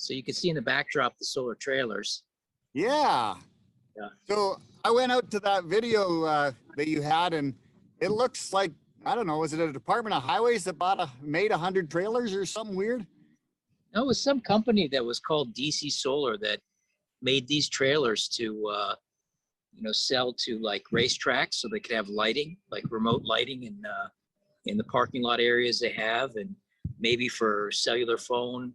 So you can see in the backdrop the solar trailers. Yeah. Yeah. So I went out to that video that you had, and it looks like, I don't know, was it a Department of Highways that made 100 trailers or something weird? No, it was some company that was called DC Solar that made these trailers to, sell to like racetracks so they could have lighting, like remote lighting in the parking lot areas they have, and maybe for cellular phone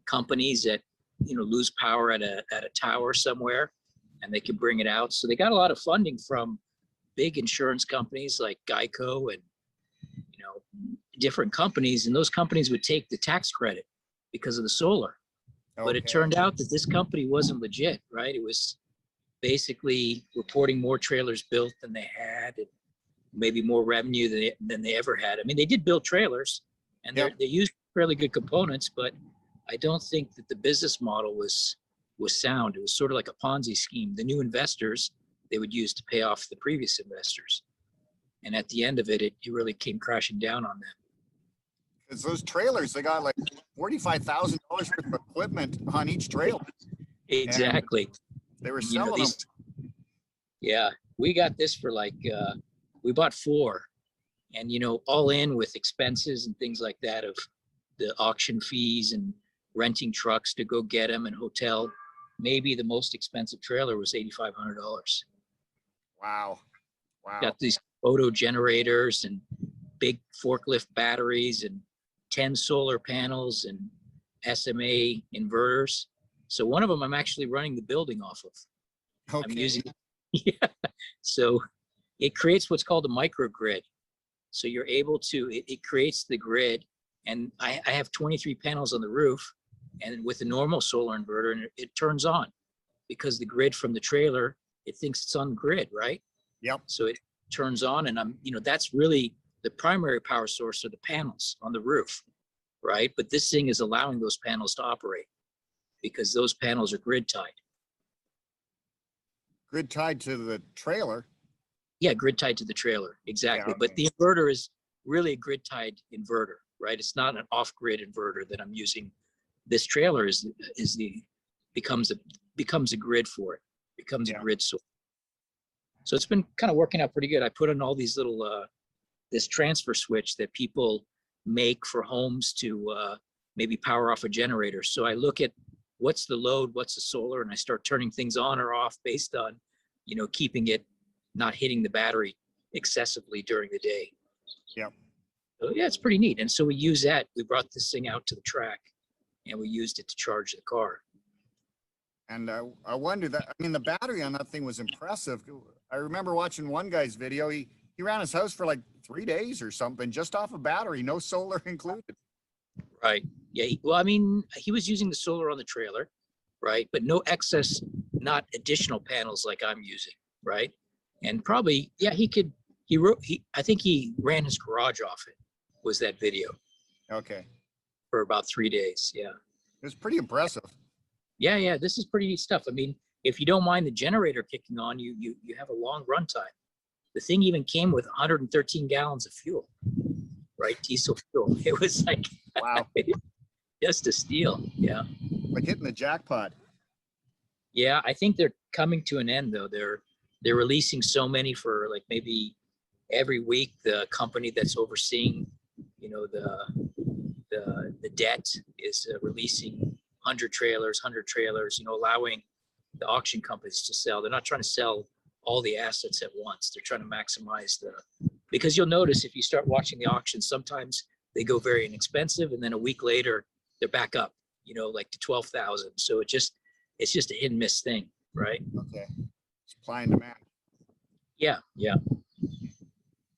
companies that, lose power at a tower somewhere and they can bring it out. So they got a lot of funding from big insurance companies like Geico and, different companies, and those companies would take the tax credit because of the solar. Okay. But it turned out that this company wasn't legit, right? It was basically reporting more trailers built than they had, and maybe more revenue than they ever had. I mean, they did build trailers, and they used fairly good components, but I don't think that the business model was sound. It was sort of like a Ponzi scheme. The new investors they would use to pay off the previous investors, and at the end of it, it really came crashing down on them. Because those trailers, they got like $45,000 worth of equipment on each trailer. Exactly. And they were selling them. Yeah, we got this for like, we bought 4, and all in with expenses and things like that of the auction fees and renting trucks to go get them and hotel. Maybe the most expensive trailer was $8,500. Wow. Got these photo generators and big forklift batteries and 10 solar panels and SMA inverters. So one of them I'm actually running the building off of. Okay. I'm using, yeah. So it creates what's called a microgrid. So you're able to, it creates the grid, and I have 23 panels on the roof, and with a normal solar inverter, and it turns on because the grid from the trailer, it thinks it's on the grid, right? Yep. So it turns on, and that's really the primary power source of the panels on the roof, right? But this thing is allowing those panels to operate because those panels are grid tied. Grid tied to the trailer? Yeah, grid tied to the trailer, exactly. Yeah, okay. But the inverter is really a grid tied inverter, right? It's not an off grid inverter that I'm using. This trailer becomes a grid for it, becomes a grid source. So it's been kind of working out pretty good. I put in all these little, this transfer switch that people make for homes to maybe power off a generator. So I look at what's the load, what's the solar, and I start turning things on or off based on, keeping it not hitting the battery excessively during the day. Yep. So yeah, it's pretty neat. And so we use that. We brought this thing out to the track and we used it to charge the car. And I wonder the battery on that thing was impressive. I remember watching one guy's video. He ran his house for like 3 days or something, just off a battery, no solar included. Right. Yeah. He was using the solar on the trailer, right? But no excess, not additional panels like I'm using, right? And probably, yeah, I think he ran his garage off it, was that video. Okay. For about 3 days. Yeah. It was pretty impressive. Yeah. This is pretty neat stuff. I mean, if you don't mind the generator kicking on, you have a long run time. The thing even came with 113 gallons of fuel, right? Diesel fuel. It was like, wow, just a steal. Yeah. Like hitting the jackpot. Yeah. I think they're coming to an end though. They're releasing so many for like maybe every week. The company that's overseeing, the debt is releasing 100 trailers, allowing the auction companies to sell. They're not trying to sell all the assets at once. They're trying to maximize because you'll notice if you start watching the auctions, sometimes they go very inexpensive, and then a week later they're back up, like to 12,000. So it's just a hit and miss thing, right? Okay. Supply and demand. Yeah.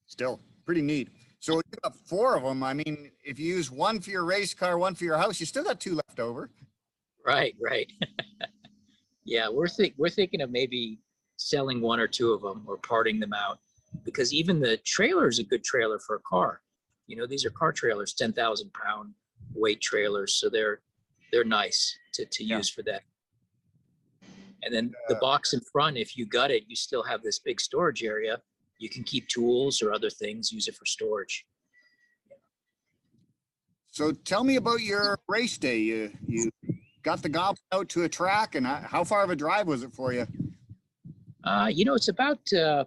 Still pretty neat. So you got 4 of them. I mean, if you use one for your race car, one for your house, you still got 2 left over. Right. Yeah, we're thinking of maybe selling 1 or 2 of them or parting them out, because even the trailer is a good trailer for a car. These are car trailers, 10,000 pound weight trailers, so they're nice to use for that. And then the box in front, if you gut it, you still have this big storage area. You can keep tools or other things, use it for storage. So tell me about your race day. You got the Goblin out to a track, and how far of a drive was it for you? It's about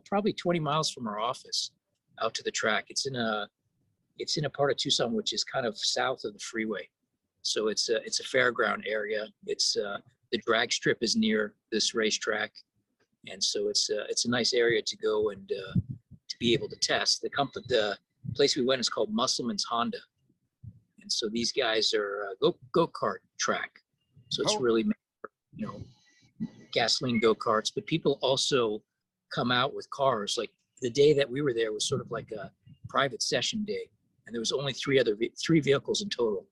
probably 20 miles from our office out to the track. It's in a part of Tucson which is kind of south of the freeway, so it's a fairground area. It's the drag strip is near this racetrack, and so it's a nice area to go and to be able to test. The place we went is called Musselman's Honda, and so these guys are go-kart track. So it's really, gasoline go-karts, but people also come out with cars. Like the day that we were there was sort of like a private session day, and there was only three vehicles in total.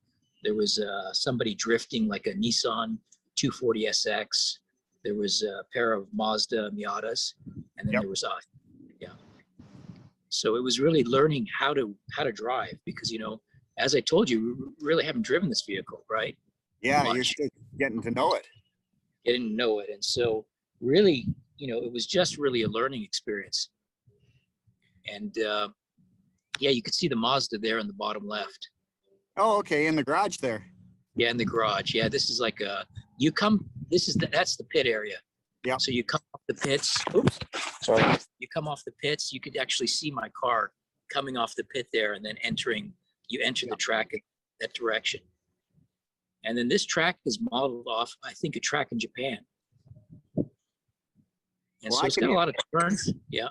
There was somebody drifting like a Nissan 240 SX. There was a pair of Mazda Miatas, and then there was us. Yeah. So it was really learning how to drive, because as I told you, we really haven't driven this vehicle, right? Yeah, Much. you're still getting to know it. Getting to know it, and so really, it was just really a learning experience. And you could see the Mazda there in the bottom left. Oh, okay, in the garage there. Yeah, in the garage. Yeah, this is like that's the pit area. Yeah. So you come off the pits. Oops, sorry. You come off the pits. You could actually see my car coming off the pit there, and then you enter the track in that direction. And then this track is modeled off, I think, a track in Japan. And so it's got a lot of turns. Yeah.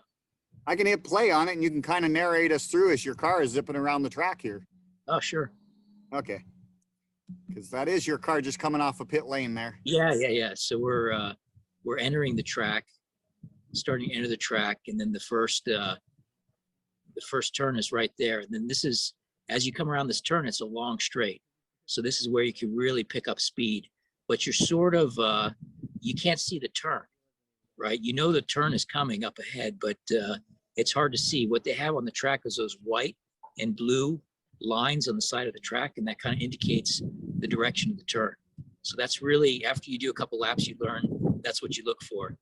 I can hit play on it, and you can kind of narrate us through as your car is zipping around the track here. Oh, sure. Okay. Because that is your car just coming off a pit lane there. Yeah. So we're entering the track, starting to enter the track, and then the first turn is right there. And then this is, as you come around this turn, it's a long straight. So this is where you can really pick up speed, but you're sort of, you can't see the turn, right? The turn is coming up ahead, but it's hard to see. What they have on the track is those white and blue lines on the side of the track, and that kind of indicates the direction of the turn. So that's really, after you do a couple laps, you learn that's what you look for.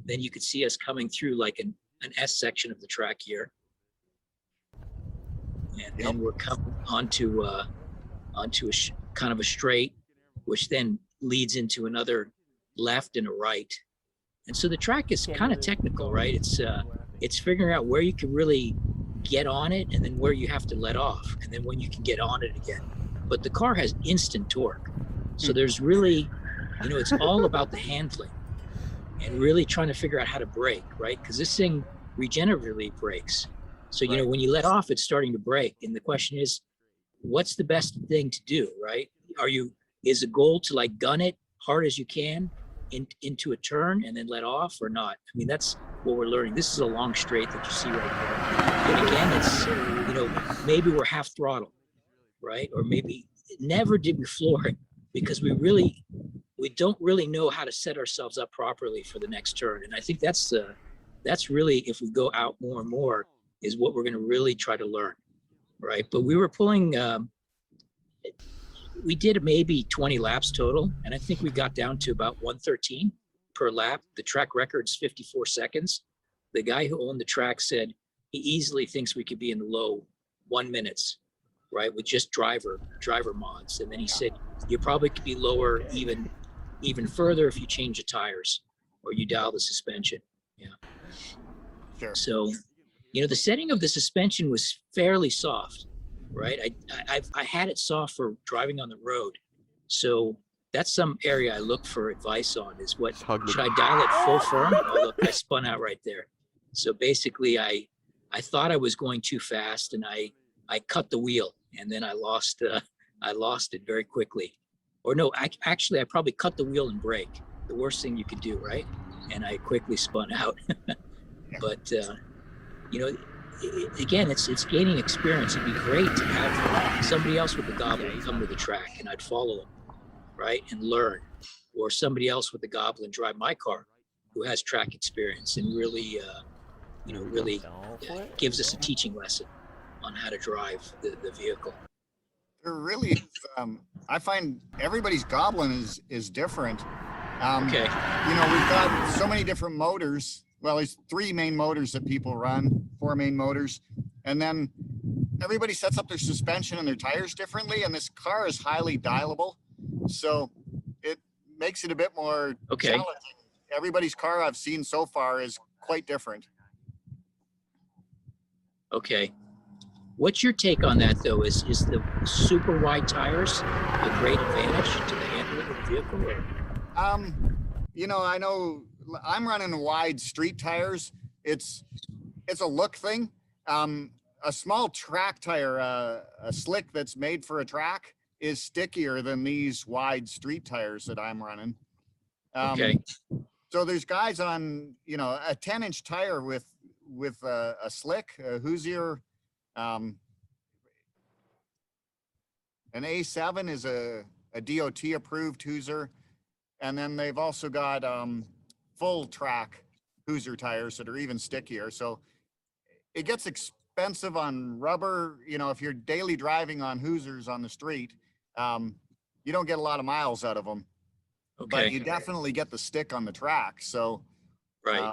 Then you could see us coming through like an S section of the track here. And then we're coming onto a kind of a straight, which then leads into another left and a right. And so the track is kind of technical, right? It's figuring out where you can really get on it, and then where you have to let off, and then when you can get on it again. But the car has instant torque. So there's really, it's all about the handling and really trying to figure out how to brake, right? Because this thing regeneratively brakes. So, when you let off, it's starting to brake. And the question is, what's the best thing to do, right? Is the goal to like gun it hard as you can into a turn and then let off, or not? I mean, that's what we're learning. This is a long straight that you see right there. But again, it's, maybe we're half throttle, right? Or maybe never did we floor it, because we don't really know how to set ourselves up properly for the next turn. And I think that's really, if we go out more and more, is what we're going to really try to learn, right? But we were pulling, we did maybe 20 laps total, and I think we got down to about 113 per lap. The track record's 54 seconds. The guy who owned the track said he easily thinks we could be in the low 1 minutes, right, with just driver mods. And then he said you probably could be lower even further if you change the tires or you dial the suspension. Yeah. Sure. So, the setting of the suspension was fairly soft, right? I had it soft for driving on the road. So that's some area I look for advice on, is what, should I dial it full firm? Oh, look, I spun out right there. So basically I thought I was going too fast, and I cut the wheel, and then I lost it very quickly. Or no, I probably cut the wheel and brake. The worst thing you could do, right? And I quickly spun out. But again, it's gaining experience. It'd be great to have somebody else with the Goblin come to the track, and I'd follow them, right, and learn. Or somebody else with the Goblin drive my car, who has track experience, and really, gives us a teaching lesson on how to drive the vehicle. There really is, I find everybody's Goblin is different. Okay. We've got so many different motors. Well, there's 3 main motors that people run, 4 main motors. And then everybody sets up their suspension and their tires differently. And this car is highly dialable. So makes it a bit more Okay. challenging. Everybody's car I've seen so far is quite different. Okay. What's your take on that though? Is the super wide tires a great advantage to the handling of the vehicle? Or? I know I'm running wide street tires. It's a look thing. A small track tire, a slick that's made for a track, is stickier than these wide street tires that I'm running. Okay. So there's guys on, a 10-inch tire with a slick, a Hoosier, an A7 is a DOT approved Hoosier. And then they've also got full track Hoosier tires that are even stickier. So it gets expensive on rubber. If you're daily driving on Hoosiers on the street, you don't get a lot of miles out of them. Okay. But you definitely get the stick on the track. So, right.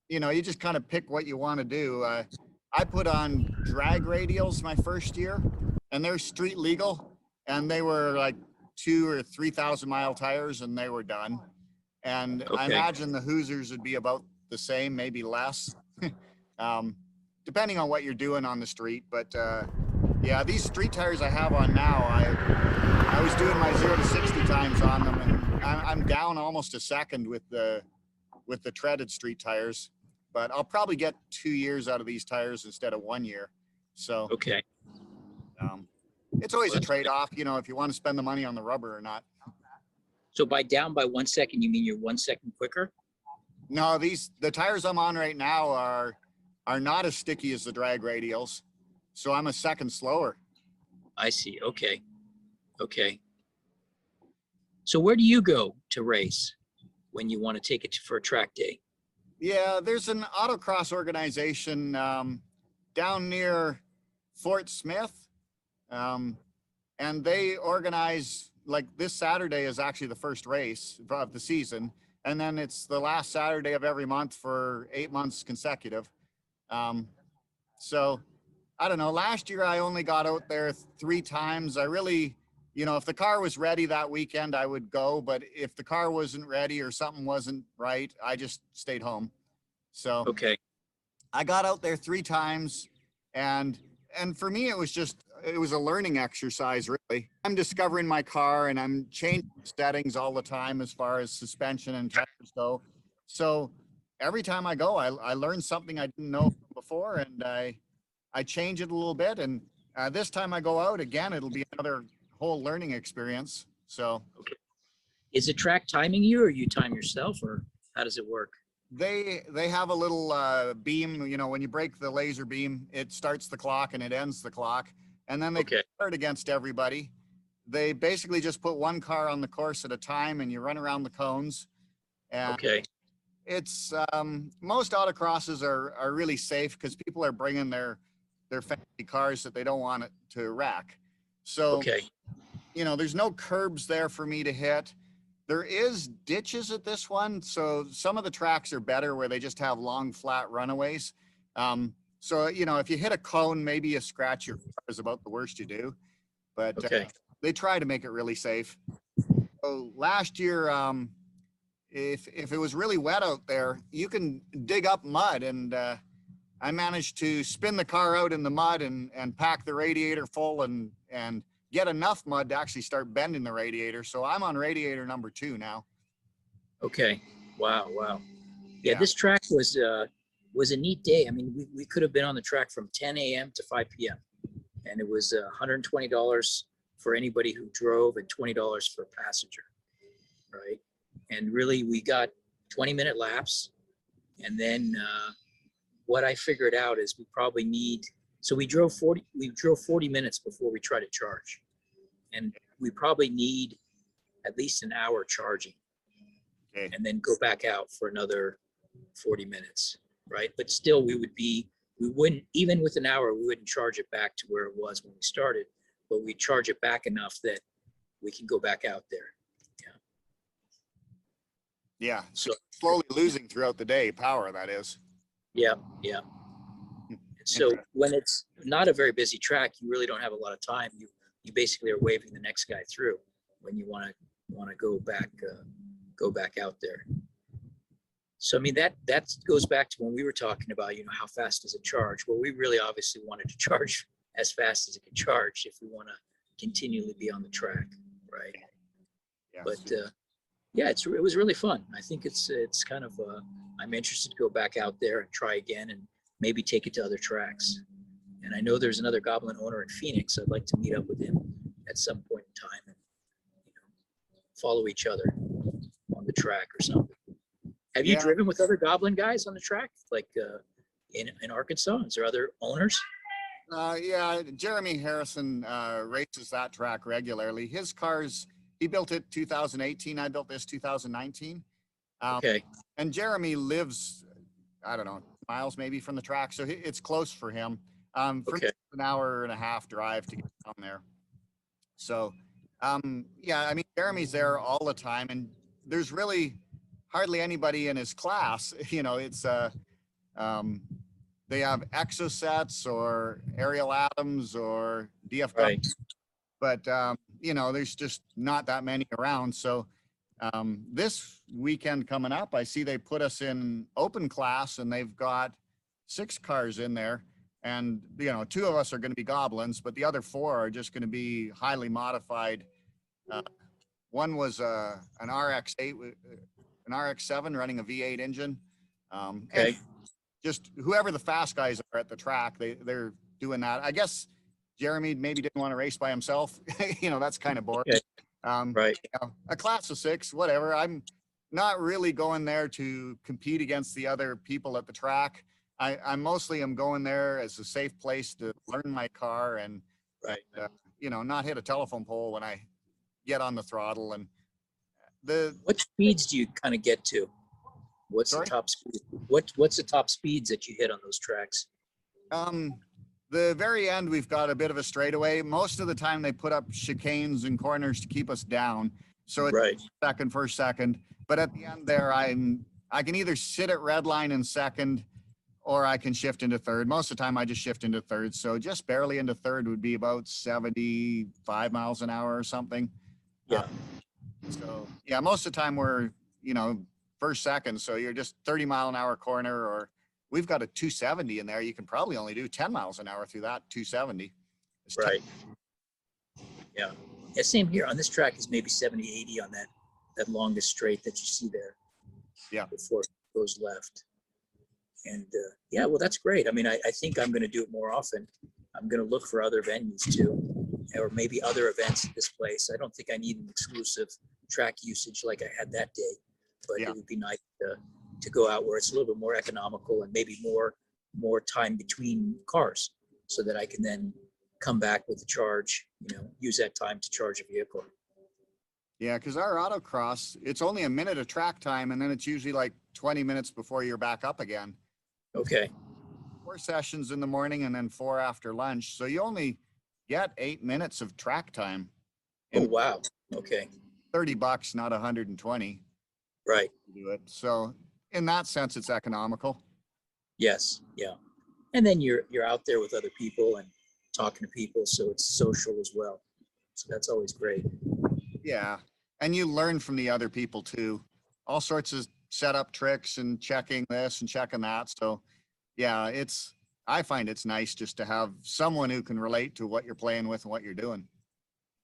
You just kind of pick what you want to do. I put on drag radials my first year, and they're street legal, and they were like 2,000 or 3,000 mile tires, and they were done. And I imagine the Hoosiers would be about the same, maybe less, depending on what you're doing on the street. But yeah, these street tires I have on now, I was doing my 0 to 60 times on them, and I'm down almost a second with the treaded street tires. But I'll probably get 2 years out of these tires instead of 1 year. So okay. It's always a trade-off, if you want to spend the money on the rubber or not. So down by 1 second, you mean you're 1 second quicker? No, the tires I'm on right now are not as sticky as the drag radials, so I'm a second slower. I see. Okay. So where do you go to race when you want to take it for a track day? Yeah, there's an autocross organization down near Fort Smith, and they organize, like, this Saturday is actually the first race of the season, and then it's the last Saturday of every month for 8 months consecutive. So I don't know, last year I only got out there 3 times. I really, if the car was ready that weekend, I would go, but if the car wasn't ready or something wasn't right, I just stayed home. So okay. I got out there 3 times, and for me, it was a learning exercise, really. I'm discovering my car, and I'm changing settings all the time as far as suspension and tires go. So every time I go, I learn something I didn't know before, and I change it a little bit. And this time I go out again, it'll be another whole learning experience. So okay. Is the track timing you, or you time yourself, or how does it work? They have a little beam, when you break the laser beam, it starts the clock and it ends the clock. And then they start against everybody. They basically just put one car on the course at a time, and you run around the cones. And it's most autocrosses are really safe because people are bringing their fancy cars that they don't want it to wreck. So, there's no curbs there for me to hit. There is ditches at this one, so some of the tracks are better where they just have long, flat runaways. So, if you hit a cone, maybe you scratch your car is about the worst you do. But they try to make it really safe. So last year, if it was really wet out there, you can dig up mud, and I managed to spin the car out in the mud and pack the radiator full and get enough mud to actually start bending the radiator. So I'm on radiator number 2 now. Okay. Wow. Yeah, this track was a neat day. I mean, we could have been on the track from 10 a.m. to 5 p.m. and it was $120 for anybody who drove and $20 for a passenger, right? And really, we got 20-minute laps. And then what I figured out is we probably need, so we drove 40 minutes before we try to charge. And we probably need at least an hour charging. Okay. And then go back out for another 40 minutes, right? But still we wouldn't, even with an hour, we wouldn't charge it back to where it was when we started, but we charge it back enough that we can go back out there. Yeah. So slowly losing throughout the day, power, that is. Yeah. So when it's not a very busy track, you really don't have a lot of time. You basically are waving the next guy through when you want to go back go back out there. So, I mean, that goes back to when we were talking about, how fast does it charge? Well, we really obviously wanted to charge as fast as it can charge if we want to continually be on the track, right? Yes. But yeah, it was really fun. I think it's kind of I'm interested to go back out there and try again and maybe take it to other tracks. And I know there's another Goblin owner in Phoenix. I'd like to meet up with him at some point in time and follow each other on the track or something. Have you driven with other Goblin guys on the track, like in Arkansas? Is there other owners? Yeah, Jeremy Harrison races that track regularly. His cars, he built it 2018. I built this 2019. Okay. And Jeremy lives, I don't know, miles maybe from the track, so it's close for him. For me, it's an hour and a half drive to get down there. So, yeah, I mean, Jeremy's there all the time, and there's really hardly anybody in his class. It's they have Exosets or Ariel Adams or DFW, Right. but there's just not that many around. So this weekend coming up, I see they put us in open class, and they've got 6 cars in there, and 2 of us are going to be Goblins, but the other 4 are just going to be highly modified. One was an RX-8, an RX-7 running a V8 engine. Okay. Just whoever the fast guys are at the track, they're doing that. I guess Jeremy maybe didn't want to race by himself. That's kind of boring. Okay. Right. A class of 6, whatever. I'm not really going there to compete against the other people at the track. I mostly am going there as a safe place to learn my car and, Right. Not hit a telephone pole when I get on the throttle. And what speeds do you kind of get to? What's Sorry? the top speed? What's the top speeds that you hit on those tracks? The very end, we've got a bit of a straightaway. Most of the time they put up chicanes and corners to keep us down. So it's Right. second, first, second. But at the end there, I can either sit at red line in second, or I can shift into third. Most of the time I just shift into third. So just barely into third would be about 75 miles an hour or something. Yeah. So yeah, most of the time we're, first, second. So you're just 30-mile-an-hour corner, or we've got a 270 in there. You can probably only do 10 miles an hour through that 270. Right. Yeah. Yeah. Same here on this track is maybe 70, 80 on that longest straight that you see there. Yeah. Before it goes left. And yeah, well, that's great. I mean, I think I'm going to do it more often. I'm going to look for other venues too, or maybe other events at this place. I don't think I need an exclusive track usage like I had that day, but it would be nice to go out where it's a little bit more economical and maybe more time between cars, so that I can then come back with the charge, use that time to charge a vehicle. Yeah, because our autocross, it's only a minute of track time, and then it's usually like 20 minutes before you're back up again. Okay. 4 sessions in the morning and then 4 after lunch. So you only get 8 minutes of track time. Oh, wow. Okay. $30, not 120. Right. To do it. So in that sense, it's economical. Yes. Yeah. And then you're out there with other people and talking to people, so it's social as well. So that's always great. Yeah. And you learn from the other people too. All sorts of setup tricks and checking this and checking that. So yeah, I find it's nice just to have someone who can relate to what you're playing with and what you're doing.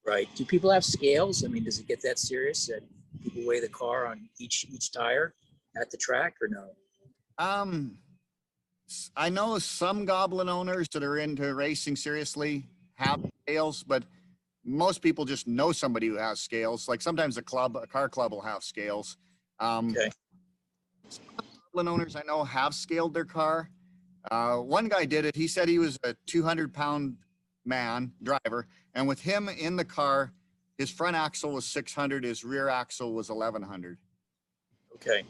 Right. Do people have scales? I mean, does it get that serious that people weigh the car on each tire at the track, or no? I know some Goblin owners that are into racing seriously have scales, but most people just know somebody who has scales. Like sometimes a car club will have scales. Okay. Some Goblin owners I know have scaled their car. One guy did it. He said he was a 200-pound driver, and with him in the car, his front axle was 600, his rear axle was 1100. Okay.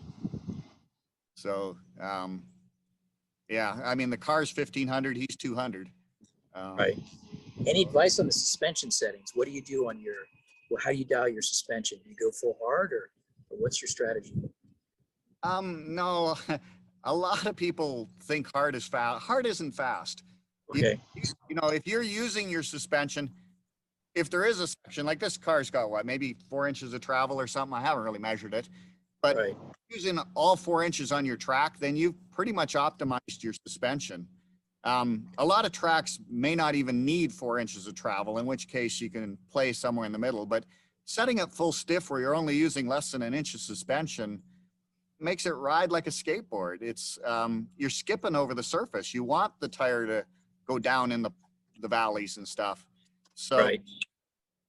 So, yeah, I mean, the car's 1500, he's 200. Right. Any advice on the suspension settings? What do you do how do you dial your suspension? Do you go full hard, or what's your strategy? No, a lot of people think hard is fast. Hard isn't fast. Okay. If you're using your suspension, if there is a section, like this car's got maybe 4 inches of travel or something. I haven't really measured it. But Right. using all 4 inches on your track, then you've pretty much optimized your suspension. A lot of tracks may not even need 4 inches of travel, in which case you can play somewhere in the middle. But setting it full stiff where you're only using less than 1 inch of suspension makes it ride like a skateboard. It's you're skipping over the surface. You want the tire to go down in the valleys and stuff. So Right.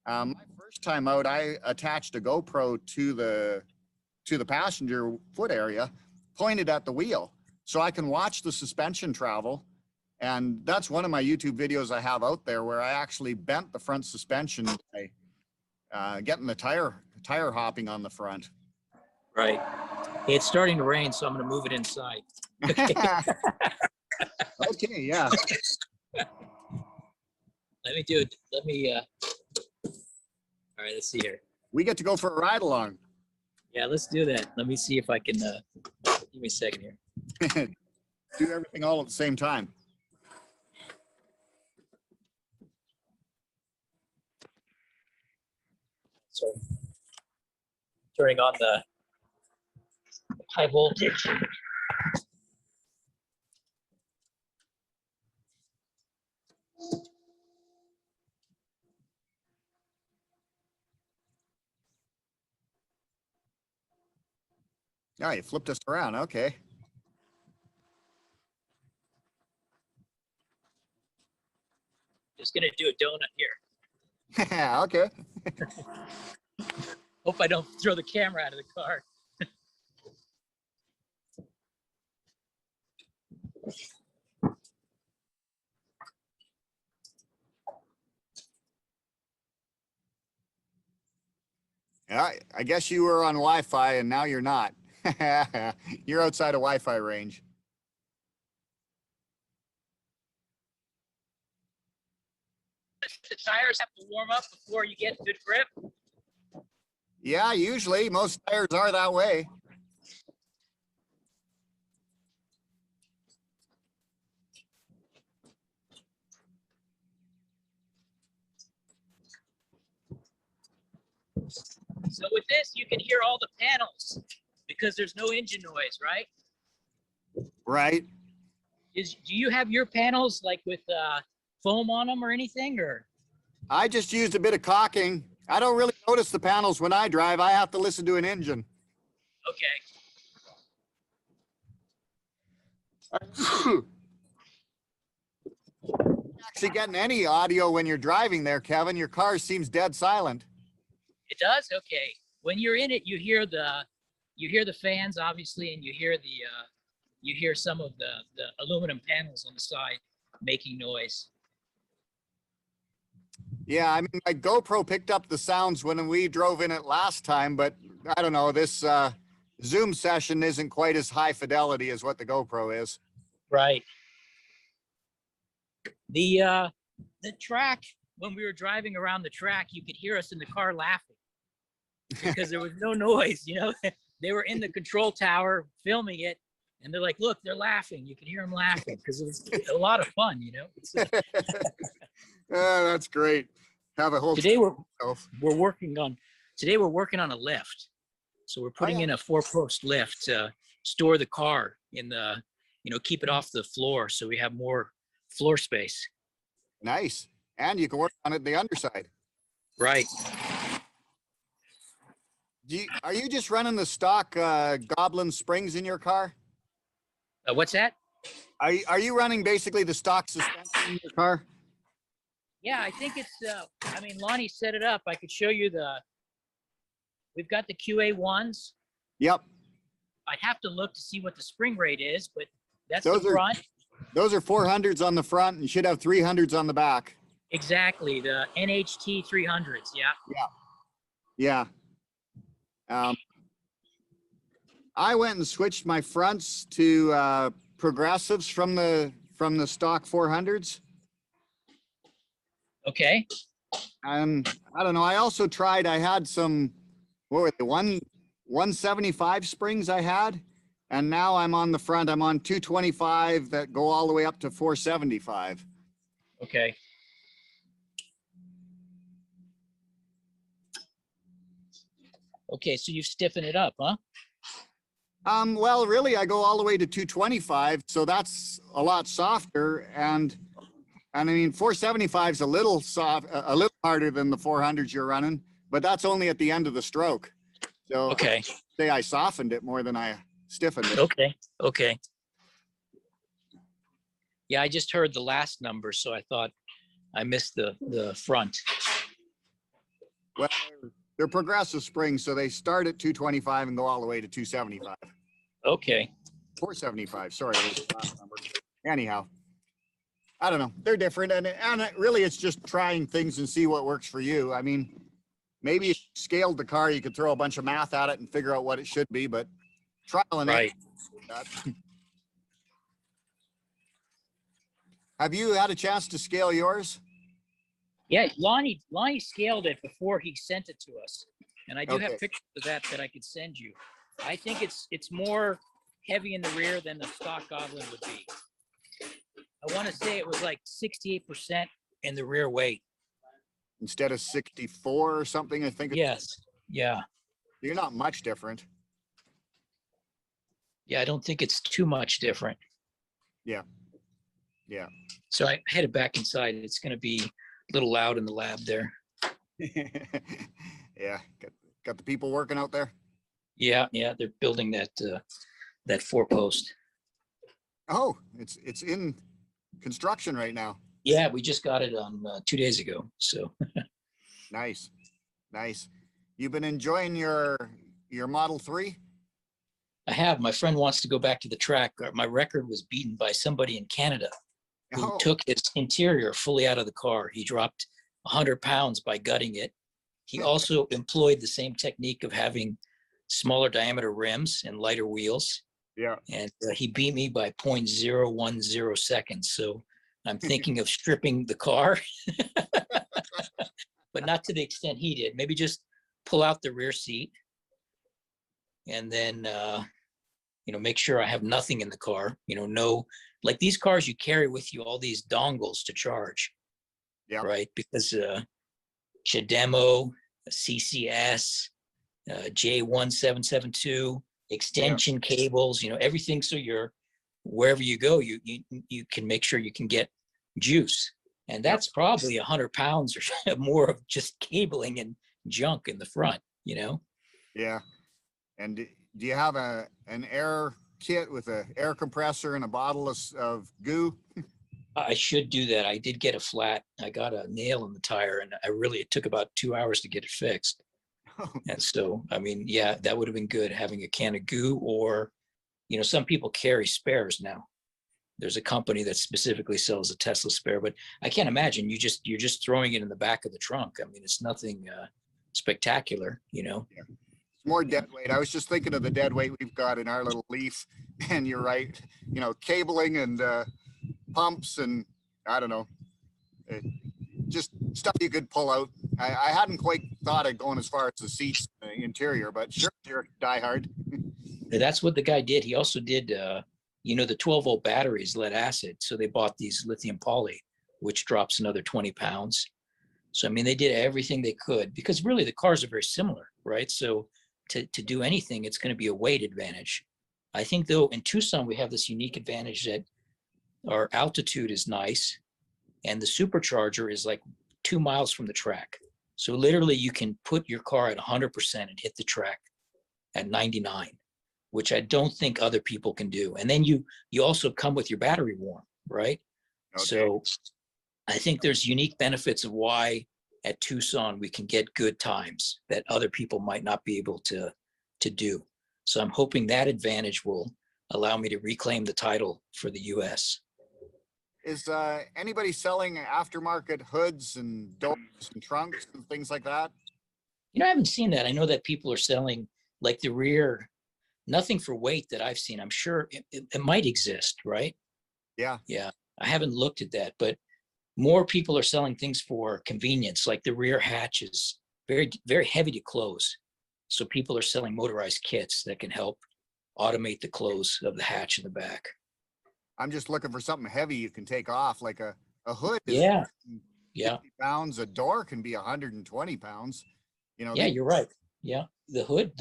my first time out, I attached a GoPro to the passenger foot area, pointed at the wheel, so I can watch the suspension travel. And that's one of my YouTube videos I have out there, where I actually bent the front suspension by getting the tire hopping on the front. Right. It's starting to rain, so I'm going to move it inside. Okay, yeah. Let me do it. Let me, all right, let's see here. We get to go for a ride along. Yeah, let's do that. Let me see if I can, give me a second here. Do everything all at the same time. So turning on the high voltage. Oh, you flipped us around. Okay. Just gonna do a donut here. Okay. Hope I don't throw the camera out of the car. Yeah, I guess you were on Wi-Fi and now you're not. You're outside of Wi-Fi range. The tires have to warm up before you get good grip. Yeah, usually most tires are that way. So with this, you can hear all the panels because there's no engine noise, right? Right. Do you have your panels like with foam on them or anything, or? I just used a bit of caulking. I don't really notice the panels when I drive. I have to listen to an engine. Okay. Actually getting any audio when you're driving there, Kevin. Your car seems dead silent. It does? Okay. When you're in it, you hear the fans, obviously, and you hear some of the aluminum panels on the side making noise. Yeah, I mean, my GoPro picked up the sounds when we drove in it last time, but I don't know, this Zoom session isn't quite as high fidelity as what the GoPro is. Right. The track, when we were driving around the track, you could hear us in the car laughing because there was no noise, you know. They were in the control tower filming it, and they're like, look, they're laughing. You can hear them laughing because it was a lot of fun, you know. That's great. Have a whole Today we're working on a lift. So we're putting in a 4-post lift to store the car in the, you know, keep it off the floor so we have more floor space. Nice. And you can work on it the underside. Right. Are you just running the stock Goblin springs in your car? What's that? Are you running basically the stock suspension in your car? Yeah, I think it's, I mean, Lonnie set it up. I could show you we've got the QA1s. Yep. I'd have to look to see what the spring rate is, but that's Those the front. Those are 400s on the front and you should have 300s on the back. Exactly, the NHT 300s, yeah. Yeah. I went and switched my fronts to progressives from the stock 400s. Okay. And I don't know, I also tried, I had some, what were they, 175 springs I had, and now I'm on the front, I'm on 225 that go all the way up to 475. Okay. Okay, so you stiffen it up, huh? Well, really, I go all the way to 225, so that's a lot softer. And I mean, 475 is a little soft, a little harder than the 400s you're running, but that's only at the end of the stroke. So Okay. say I softened it more than I stiffened it. Okay. Okay. Yeah, I just heard the last number, so I thought I missed the front. Well, they're progressive springs, so they start at 225 and go all the way to 275. Okay. 475, sorry, was the last number. Anyhow, I don't know. They're different, and really it's just trying things and see what works for you. I mean, maybe if you scaled the car, you could throw a bunch of math at it and figure out what it should be, but trial and error. Right. Have you had a chance to scale yours? Yeah, Lonnie scaled it before he sent it to us, and I do have Okay. pictures of that I could send you. I think it's more heavy in the rear than the stock Goblin would be. I want to say it was like 68% in the rear weight. Instead of 64 or something, I think. Yes. Yeah. You're not much different. Yeah, I don't think it's too much different. Yeah. Yeah. So I headed back inside. It's going to be a little loud in the lab there. Yeah. Got the people working out there. Yeah, they're building that 4-post. Oh, it's in construction right now. Yeah, we just got it on 2 days ago. So Nice. You've been enjoying your Model 3? I have. My friend wants to go back to the track. My record was beaten by somebody in Canada who Oh, took its interior fully out of the car. He dropped 100 pounds by gutting it. He also employed the same technique of having smaller diameter rims and lighter wheels. yeah. And he beat me by 0.010 seconds. So I'm thinking of stripping the car, but not to the extent he did. Maybe just pull out the rear seat and then, make sure I have nothing in the car, no, like these cars you carry with you, all these dongles to charge. Yeah. Right. Because CHAdeMO, CCS, J1772, extension cables, everything. So you're wherever you go, you can make sure you can get juice. And that's probably 100 pounds or more of just cabling and junk in the front, Yeah. And do you have an air kit with an air compressor and a bottle of goo? I should do that. I did get a flat. I got a nail in the tire and it took about 2 hours to get it fixed. And so, I mean, yeah, that would have been good having a can of goo, or, some people carry spares now. There's a company that specifically sells a Tesla spare, but I can't imagine you're just throwing it in the back of the trunk. I mean, it's nothing spectacular, Yeah. It's more dead weight. I was just thinking of the dead weight we've got in our little Leaf, and you're right. Cabling and pumps and I don't know, just stuff you could pull out. I hadn't quite thought of going as far as the seats, interior, but sure, you're diehard. That's what the guy did. He also did, the 12-volt batteries, lead acid. So they bought these lithium poly, which drops another 20 pounds. So, I mean, they did everything they could because really the cars are very similar, right? So to do anything, it's going to be a weight advantage. I think, though, in Tucson, we have this unique advantage that our altitude is nice and the supercharger is like 2 miles from the track. So literally you can put your car at 100% and hit the track at 99, which I don't think other people can do. And then you also come with your battery warm, right? Okay. So I think there's unique benefits of why at Tucson we can get good times that other people might not be able to do. So I'm hoping that advantage will allow me to reclaim the title for the US. Is anybody selling aftermarket hoods and doors and trunks and things like that? I haven't seen that. I know that people are selling like the rear, nothing for weight that I've seen. I'm sure it might exist, right? Yeah. Yeah. I haven't looked at that, but more people are selling things for convenience, like the rear hatch is very, very heavy to close. So people are selling motorized kits that can help automate the close of the hatch in the back. I'm just looking for something heavy you can take off, like a hood. Is Yeah. 50 pounds. A door can be 120 pounds. Yeah, you're right. Yeah. The hood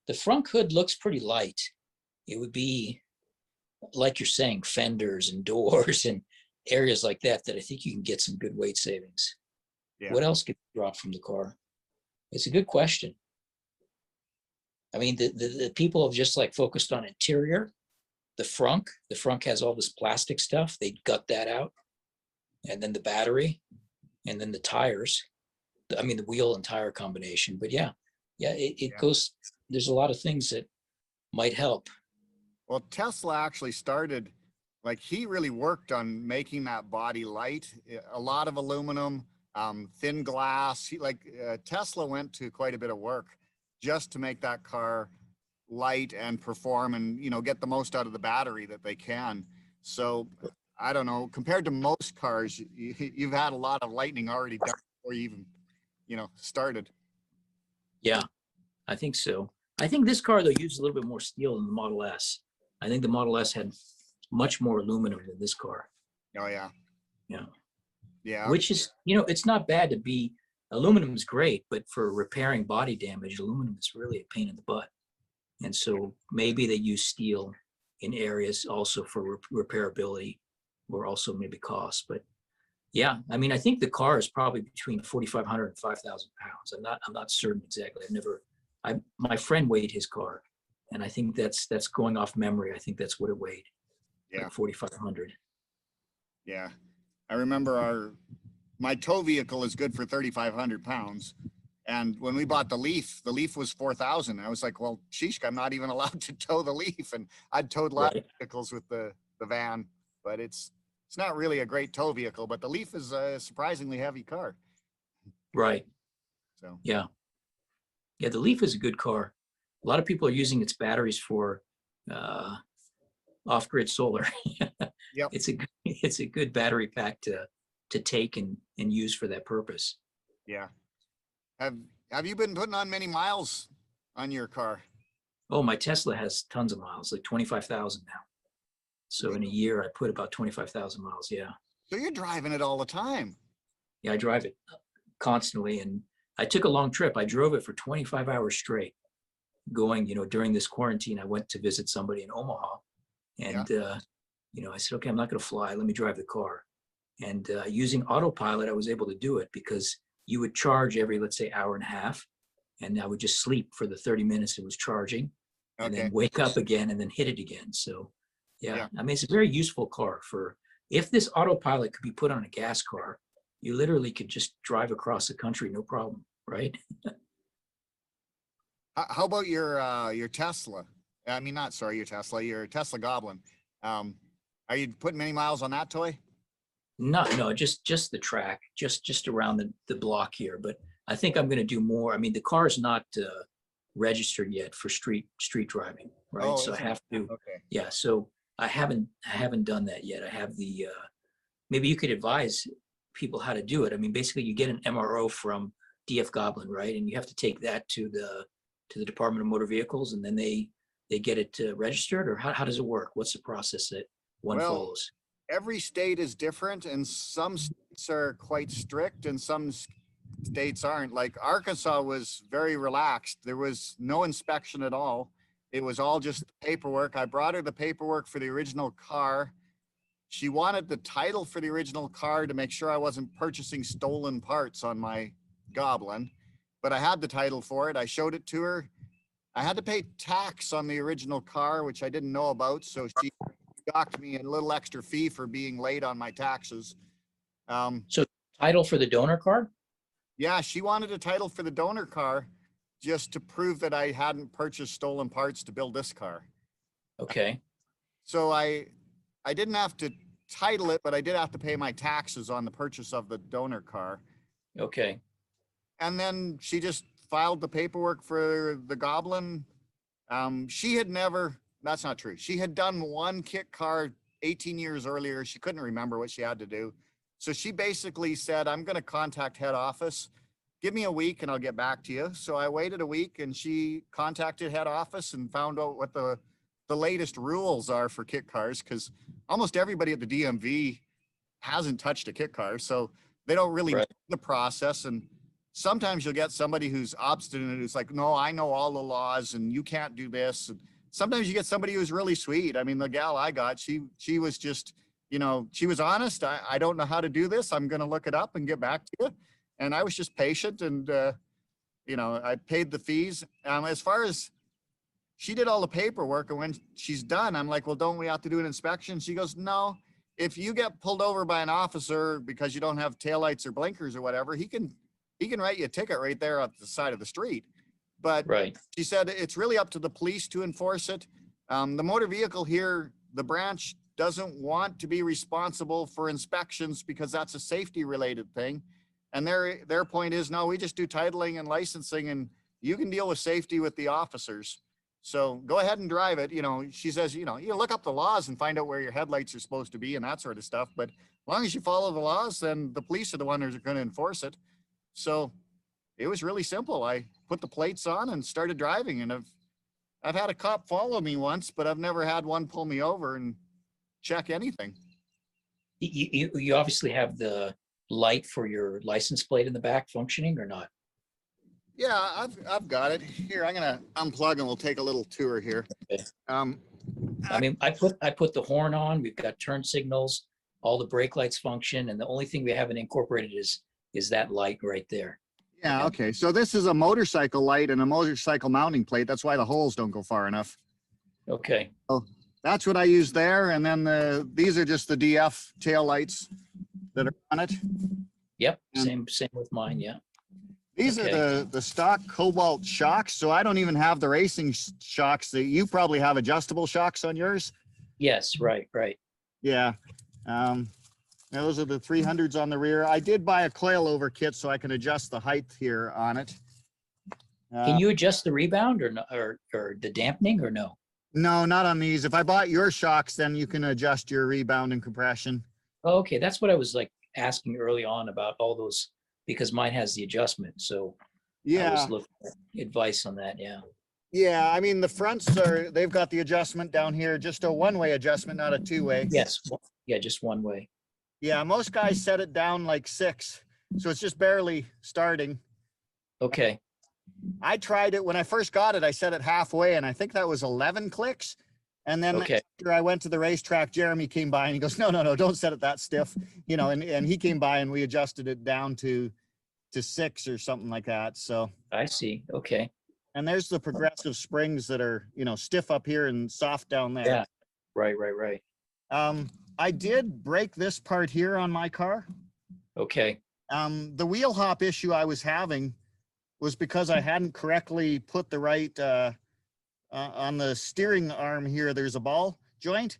The front hood looks pretty light. It would be, like you're saying, fenders and doors and areas like that, that I think you can get some good weight savings. Yeah. What else could drop from the car? It's a good question. I mean, the people have just like focused on interior. The frunk has all this plastic stuff. They gut that out. And then the battery, and then the tires. I mean, the wheel and tire combination. But yeah, it goes, there's a lot of things that might help. Well, Tesla actually started, like he really worked on making that body light, a lot of aluminum, thin glass. Tesla went to quite a bit of work just to make that car light and perform and, you know, get the most out of the battery that they can. So I don't know, compared to most cars, you've had a lot of lightning already done before you even, you know, started. Yeah, I think so. I think this car, though, used a little bit more steel than the Model S. I think the Model S had much more aluminum than this car. Oh, yeah. Yeah. Yeah. Which is, you know, it's not bad to be, aluminum is great, but for repairing body damage, aluminum is really a pain in the butt. And so maybe they use steel in areas also for repairability, or also maybe cost. But yeah, I mean, I think the car is probably between 4,500 and 5,000 pounds. I'm not certain exactly. My friend weighed his car, and I think that's going off memory. I think that's what it weighed. Yeah. Like 4,500. Yeah. I remember my tow vehicle is good for 3,500 pounds. And when we bought the Leaf was 4,000. I was like, well, sheesh, I'm not even allowed to tow the Leaf. And I'd towed a lot of vehicles with the van, but it's not really a great tow vehicle, but the Leaf is a surprisingly heavy car. Right. So, yeah. Yeah, the Leaf is a good car. A lot of people are using its batteries for off-grid solar. yep. It's a good battery pack to take and use for that purpose. Yeah. Have you been putting on many miles on your car? Oh, my Tesla has tons of miles, like 25,000 now. So in a year, I put about 25,000 miles. Yeah. So you're driving it all the time. Yeah, I drive it constantly. And I took a long trip. I drove it for 25 hours straight going, you know, during this quarantine. I went to visit somebody in Omaha, and, you know, I said, okay, I'm not going to fly. Let me drive the car. And using autopilot, I was able to do it because you would charge every, let's say, hour and a half. And I would just sleep for the 30 minutes it was charging, and then wake up again and then hit it again. So yeah, I mean, it's a very useful car for, if this autopilot could be put on a gas car, you literally could just drive across the country, no problem, right? How about your Tesla? I mean, not sorry, your Tesla Goblin. Are you putting many miles on that toy? No, just the track, just around the block here. But I think I'm going to do more. I mean, the car is not registered yet for street driving, right? Oh, so I have to. Okay. Yeah, so I haven't done that yet. I have the. Maybe you could advise people how to do it. I mean, basically, you get an MRO from DF Goblin, right? And you have to take that to the Department of Motor Vehicles, and then they get it registered, or how does it work? What's the process that one follows? Every state is different, and some states are quite strict and some states aren't. Like Arkansas was very relaxed. There was no inspection at all. It was all just paperwork. I brought her the paperwork for the original car. She wanted the title for the original car to make sure I wasn't purchasing stolen parts on my Goblin, but I had the title for it. I showed it to her. I had to pay tax on the original car, which I didn't know about. So she docked me a little extra fee for being late on my taxes. So title for the donor car? Yeah, she wanted a title for the donor car just to prove that I hadn't purchased stolen parts to build this car. Okay. So I didn't have to title it, but I did have to pay my taxes on the purchase of the donor car. Okay. And then she just filed the paperwork for the Goblin. She had never, that's not true. She had done one kit car 18 years earlier. She couldn't remember what she had to do. So she basically said, I'm going to contact head office. Give me a week and I'll get back to you. So I waited a week and she contacted head office and found out what the latest rules are for kit cars, because almost everybody at the DMV hasn't touched a kit car. So they don't really know the process. And sometimes you'll get somebody who's obstinate, who's like, no, I know all the laws and you can't do this. And sometimes you get somebody who's really sweet. I mean, the gal I got, she was just, you know, she was honest. I don't know how to do this. I'm going to look it up and get back to you. And I was just patient, and, you know, I paid the fees. As far as she did all the paperwork, and when she's done, I'm like, well, don't we have to do an inspection? She goes, no, if you get pulled over by an officer because you don't have taillights or blinkers or whatever, he can write you a ticket right there at the side of the street. But Right. she said it's really up to the police to enforce it. The motor vehicle here, the branch doesn't want to be responsible for inspections because that's a safety related thing. And their point is, no, we just do titling and licensing, and you can deal with safety with the officers. So go ahead and drive it. You know, she says, you know, you look up the laws and find out where your headlights are supposed to be and that sort of stuff. But as long as you follow the laws, then the police are the ones that are going to enforce it. So it was really simple. I put the plates on and started driving, and I've had a cop follow me once, but I've never had one pull me over and check anything. You obviously have the light for your license plate in the back functioning or not? Yeah, I've got it here. I'm gonna unplug and we'll take a little tour here. Okay. I mean, I put the horn on. We've got turn signals. All the brake lights function, and the only thing we haven't incorporated is that light right there. Yeah. Okay. So this is a motorcycle light and a motorcycle mounting plate. That's why the holes don't go far enough. Okay. So that's what I use there. And then these are just the DF tail lights that are on it. Yep. And Same with mine. Yeah. these Okay. are the stock Cobalt shocks. So I don't even have the racing shocks. That you probably have adjustable shocks on yours. Yes. Right. Yeah. Those are the 300s on the rear. I did buy a coilover kit so I can adjust the height here on it. Can you adjust the rebound or no, or the dampening or no? No, not on these. If I bought your shocks, then you can adjust your rebound and compression. Oh, okay. That's what I was like asking early on about all those, because mine has the adjustment. So I Yeah. was looking for advice on that. Yeah. Yeah. I mean, the fronts they've got the adjustment down here, just a one-way adjustment, not a two-way. Yes. Yeah. Just one way. Yeah. Most guys set it down like 6. So it's just barely starting. Okay. I tried it when I first got it. I set it halfway, and I think that was 11 clicks. And then Okay. after I went to the racetrack, Jeremy came by and he goes, no, don't set it that stiff. You know, and he came by and we adjusted it down to 6 or something like that. So, I see. Okay. and there's the progressive springs that are, you know, stiff up here and soft down there. Yeah. Right. I did break this part here on my car. Okay. The wheel hop issue I was having was because I hadn't correctly put the right, on the steering arm here, there's a ball joint.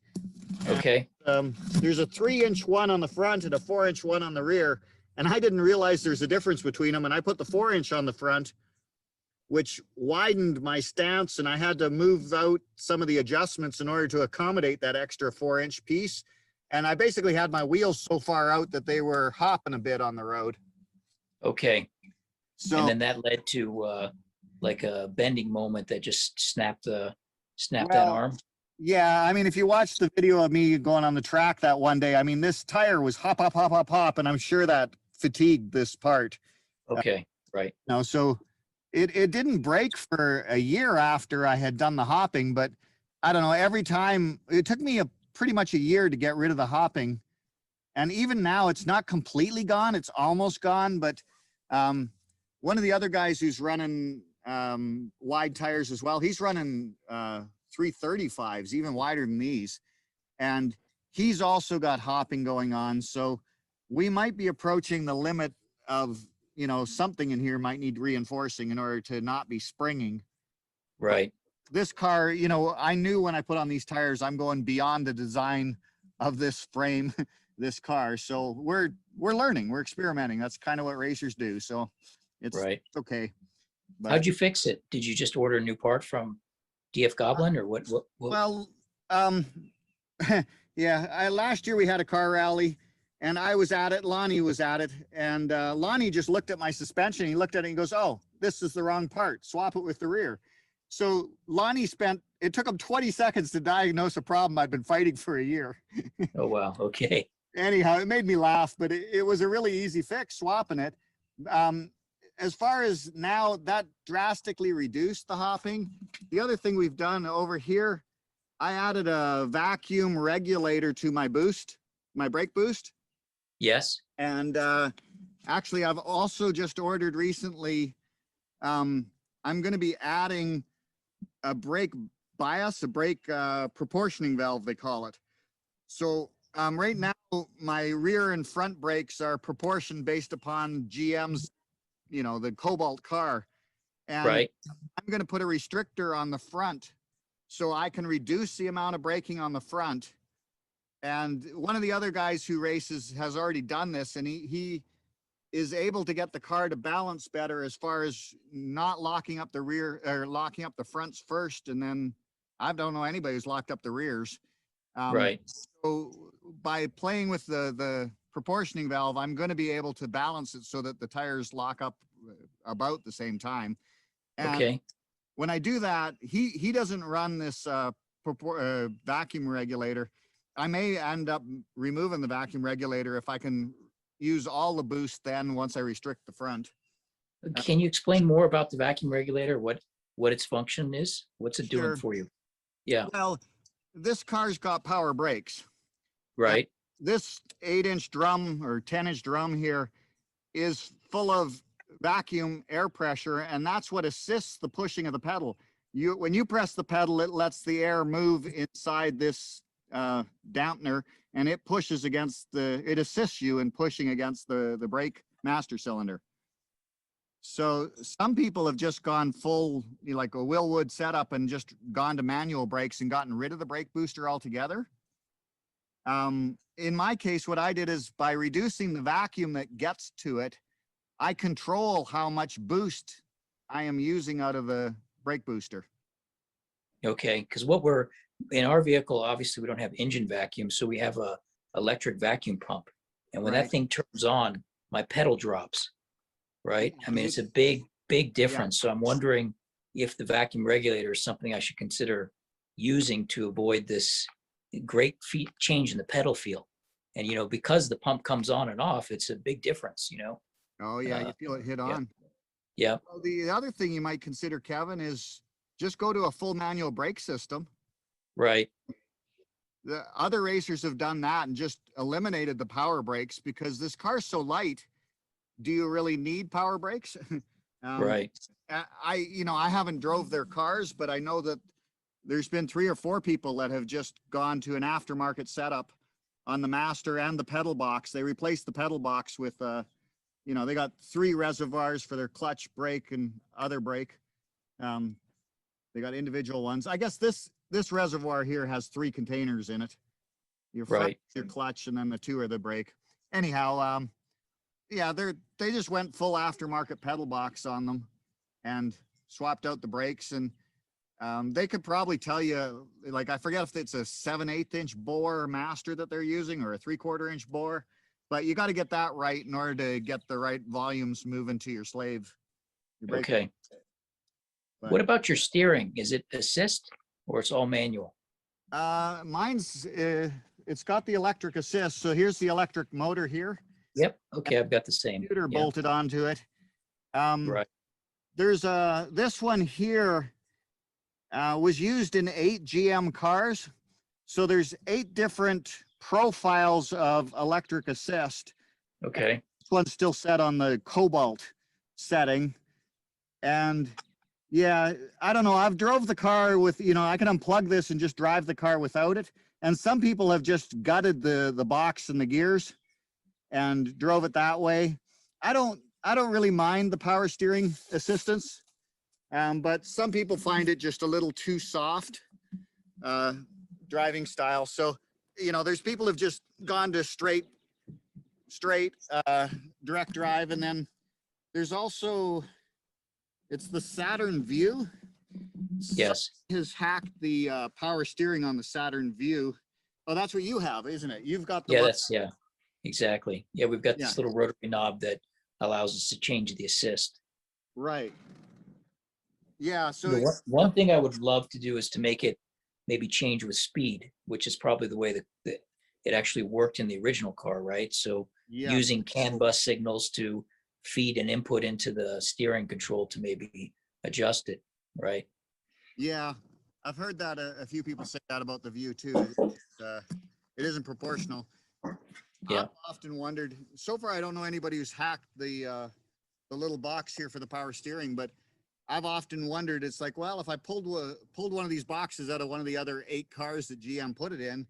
Okay. There's a 3-inch one on the front and a 4-inch one on the rear. And I didn't realize there's a difference between them. And I put the 4-inch on the front, which widened my stance. And I had to move out some of the adjustments in order to accommodate that extra 4-inch piece. And I basically had my wheels so far out that they were hopping a bit on the road. Okay. So, And then that led to like a bending moment that just snapped that Well, arm. yeah, I mean, if you watch the video of me going on the track that one day, I mean, this tire was hop, and I'm sure that fatigued this part. Okay. Right. You know, so it didn't break for a year after I had done the hopping, but I don't know, every time it took me pretty much a year to get rid of the hopping. And even now it's not completely gone. It's almost gone. But one of the other guys who's running wide tires as well, he's running 335s, even wider than these. And he's also got hopping going on. So we might be approaching the limit of, you know, something in here might need reinforcing in order to not be springing. Right. This car, you know, I knew when I put on these tires, I'm going beyond the design of this frame, this car. So we're learning, we're experimenting. That's kind of what racers do. So it's Right. okay. But, How'd you fix it? Did you just order a new part from DF Goblin or what? well, yeah, last year we had a car rally and I was at it, Lonnie was at it, and Lonnie just looked at my suspension. He looked at it and goes, oh, this is the wrong part. Swap it with the rear. So Lonnie it took him 20 seconds to diagnose a problem I'd been fighting for a year. Oh, wow. Okay. Anyhow, it made me laugh, but it was a really easy fix, swapping it. as far as now, that drastically reduced the hopping. The other thing we've done over here, I added a vacuum regulator to my boost, my brake boost. Yes. And actually, I've also just ordered recently, I'm going to be adding a brake bias, a brake proportioning valve, they call it. So right now, my rear and front brakes are proportioned based upon GM's, the Cobalt car. And Right. I'm going to put a restrictor on the front so I can reduce the amount of braking on the front. And one of the other guys who races has already done this, and he is able to get the car to balance better as far as not locking up the rear or locking up the fronts first. And then I don't know anybody who's locked up the rears. Right. So by playing with the proportioning valve, I'm going to be able to balance it so that the tires lock up about the same time. And Okay. when I do that, he doesn't run this vacuum regulator. I may end up removing the vacuum regulator if I can use all the boost then once I restrict the front. Can you explain more about the vacuum regulator? What its function is? What's it doing Sure. for you? Yeah. Well, this car's got power brakes. Right. This 8-inch drum or 10-inch drum here is full of vacuum air pressure, and that's what assists the pushing of the pedal. When you press the pedal, it lets the air move inside this dampener, and it pushes against it assists you in pushing against the brake master cylinder. So some people have just gone full, like a Willwood setup, and just gone to manual brakes and gotten rid of the brake booster altogether. In my case, what I did is by reducing the vacuum that gets to it, I control how much boost I am using out of the brake booster. Okay. Because in our vehicle, obviously we don't have engine vacuum, so we have a electric vacuum pump. And when Right. that thing turns on, my pedal drops. Right. Yeah, I mean, it's a big difference. So I'm wondering if the vacuum regulator is something I should consider using to avoid this great change in the pedal feel. And, because the pump comes on and off, it's a big difference, Oh yeah, you feel it hit yeah. on. Yeah. Well, the other thing you might consider, Kevin, is just go to a full manual brake system. Right. The other racers have done that and just eliminated the power brakes because this car's so light. Do you really need power brakes? Right. I haven't drove their cars, but I know that there's been 3 or 4 people that have just gone to an aftermarket setup on the master and the pedal box. They replaced the pedal box with, they got 3 reservoirs for their clutch, brake, and other brake. They got individual ones. I guess this reservoir here has 3 containers in it. Your front, Right. your clutch, and then the 2 are the brake. Anyhow, yeah, they just went full aftermarket pedal box on them and swapped out the brakes. And they could probably tell you, like, I forget if it's a 7/8 inch bore master that they're using or a 3/4 inch bore, but you got to get that right in order to get the right volumes moving to your slave. Your brake. Okay. But, What about your steering? Is it assist or it's all manual? mine's, it's got the electric assist. So here's the electric motor here. Yep. Okay. I've got the same. Computer Yeah. bolted onto it. Right. There's this one here was used in 8 GM cars. So there's 8 different profiles of electric assist. Okay. This one's still set on the Cobalt setting. And yeah, I don't know. I've drove the car with, I can unplug this and just drive the car without it. And some people have just gutted the box and the gears and drove it that way. I don't really mind the power steering assistance, but some people find it just a little too soft driving style. So, there's people who've just gone to straight direct drive. And then there's also, it's the Saturn View. Yes. Has hacked the power steering on the Saturn View. Oh, that's what you have, isn't it? You've got the Yeah, exactly. Yeah, we've got this Yeah. little rotary knob that allows us to change the assist. Right. Yeah. So One thing I would love to do is to make it maybe change with speed, which is probably the way that it actually worked in the original car, right? So yeah. using CAN bus signals to feed an input into the steering control to maybe adjust it, right? Yeah, I've heard that a few people say that about the View too. It isn't proportional. Yeah. I've often wondered. So far, I don't know anybody who's hacked the little box here for the power steering, but I've often wondered. It's like, well, if I pulled one of these boxes out of one of the other 8 cars that GM put it in,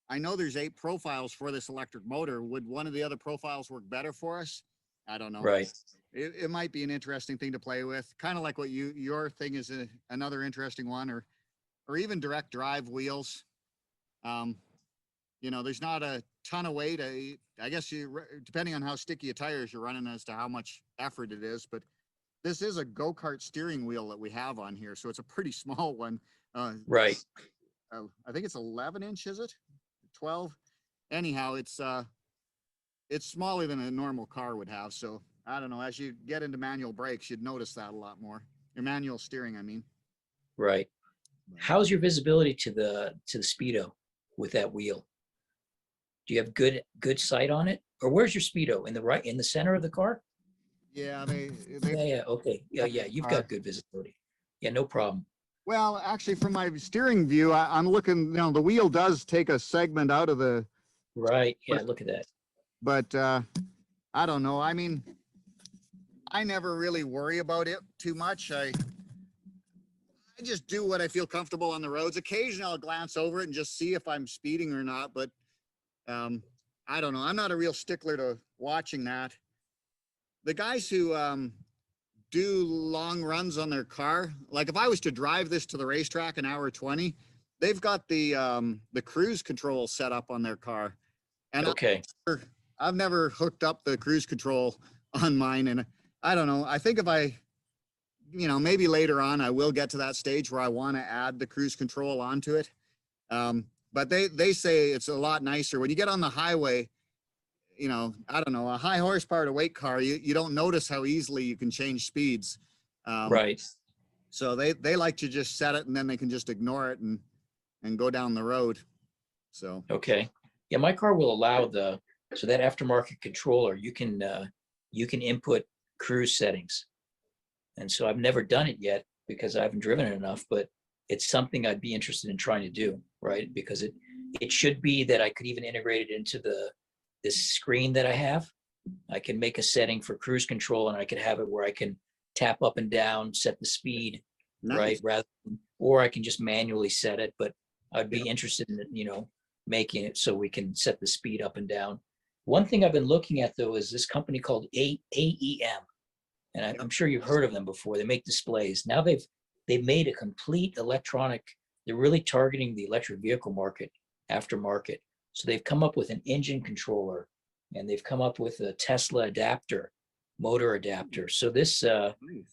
I know there's 8 profiles for this electric motor. Would one of the other profiles work better for us? I don't know. Right. It might be an interesting thing to play with, kind of like what your thing is another interesting one, or even direct drive wheels. You know, there's not a ton of weight. I guess depending on how sticky a tires you're running as to how much effort it is, but this is a go-kart steering wheel that we have on here, so it's a pretty small one. Right. I think it's 11 inch, is it? 12. Anyhow, it's smaller than a normal car would have. So I don't know. As you get into manual brakes, you'd notice that a lot more. Your manual steering, I mean. Right. How's your visibility to the speedo with that wheel? Do you have good sight on it, or where's your speedo in the center of the car? Yeah, Yeah. Okay. Yeah. You've got good visibility. Yeah. No problem. Well, actually, from my steering view, I'm looking. You know, the wheel does take a segment out of the. Right. Yeah. Look at that. But I don't know. I mean, I never really worry about it too much. I just do what I feel comfortable on the roads. Occasionally, I'll glance over it and just see if I'm speeding or not. But I don't know. I'm not a real stickler to watching that. The guys who do long runs on their car, like if I was to drive this to the racetrack an hour 20, they've got the cruise control set up on their car. And okay. I've never hooked up the cruise control on mine. And I don't know. I think if I, you know, maybe later on, I will get to that stage where I want to add the cruise control onto it. But they say it's a lot nicer when you get on the highway. You know, I don't know, a high horsepower to weight car, you don't notice how easily you can change speeds. Right. So they like to just set it and then they can just ignore it and go down the road. So. Okay. Yeah, my car will allow so that aftermarket controller, you can input cruise settings. And so I've never done it yet because I haven't driven it enough, but it's something I'd be interested in trying to do, right? Because it should be that I could even integrate it into this screen that I have. I can make a setting for cruise control and I could have it where I can tap up and down, set the speed, Nice. right? Or I can just manually set it, but I'd be interested in, you know, making it so we can set the speed up and down. One thing I've been looking at though is this company called AEM, and I'm sure you've heard of them before. They make displays. Now they've made a complete electronic. They're really targeting the electric vehicle market, aftermarket. So they've come up with an engine controller, and they've come up with a Tesla adapter, motor adapter. So this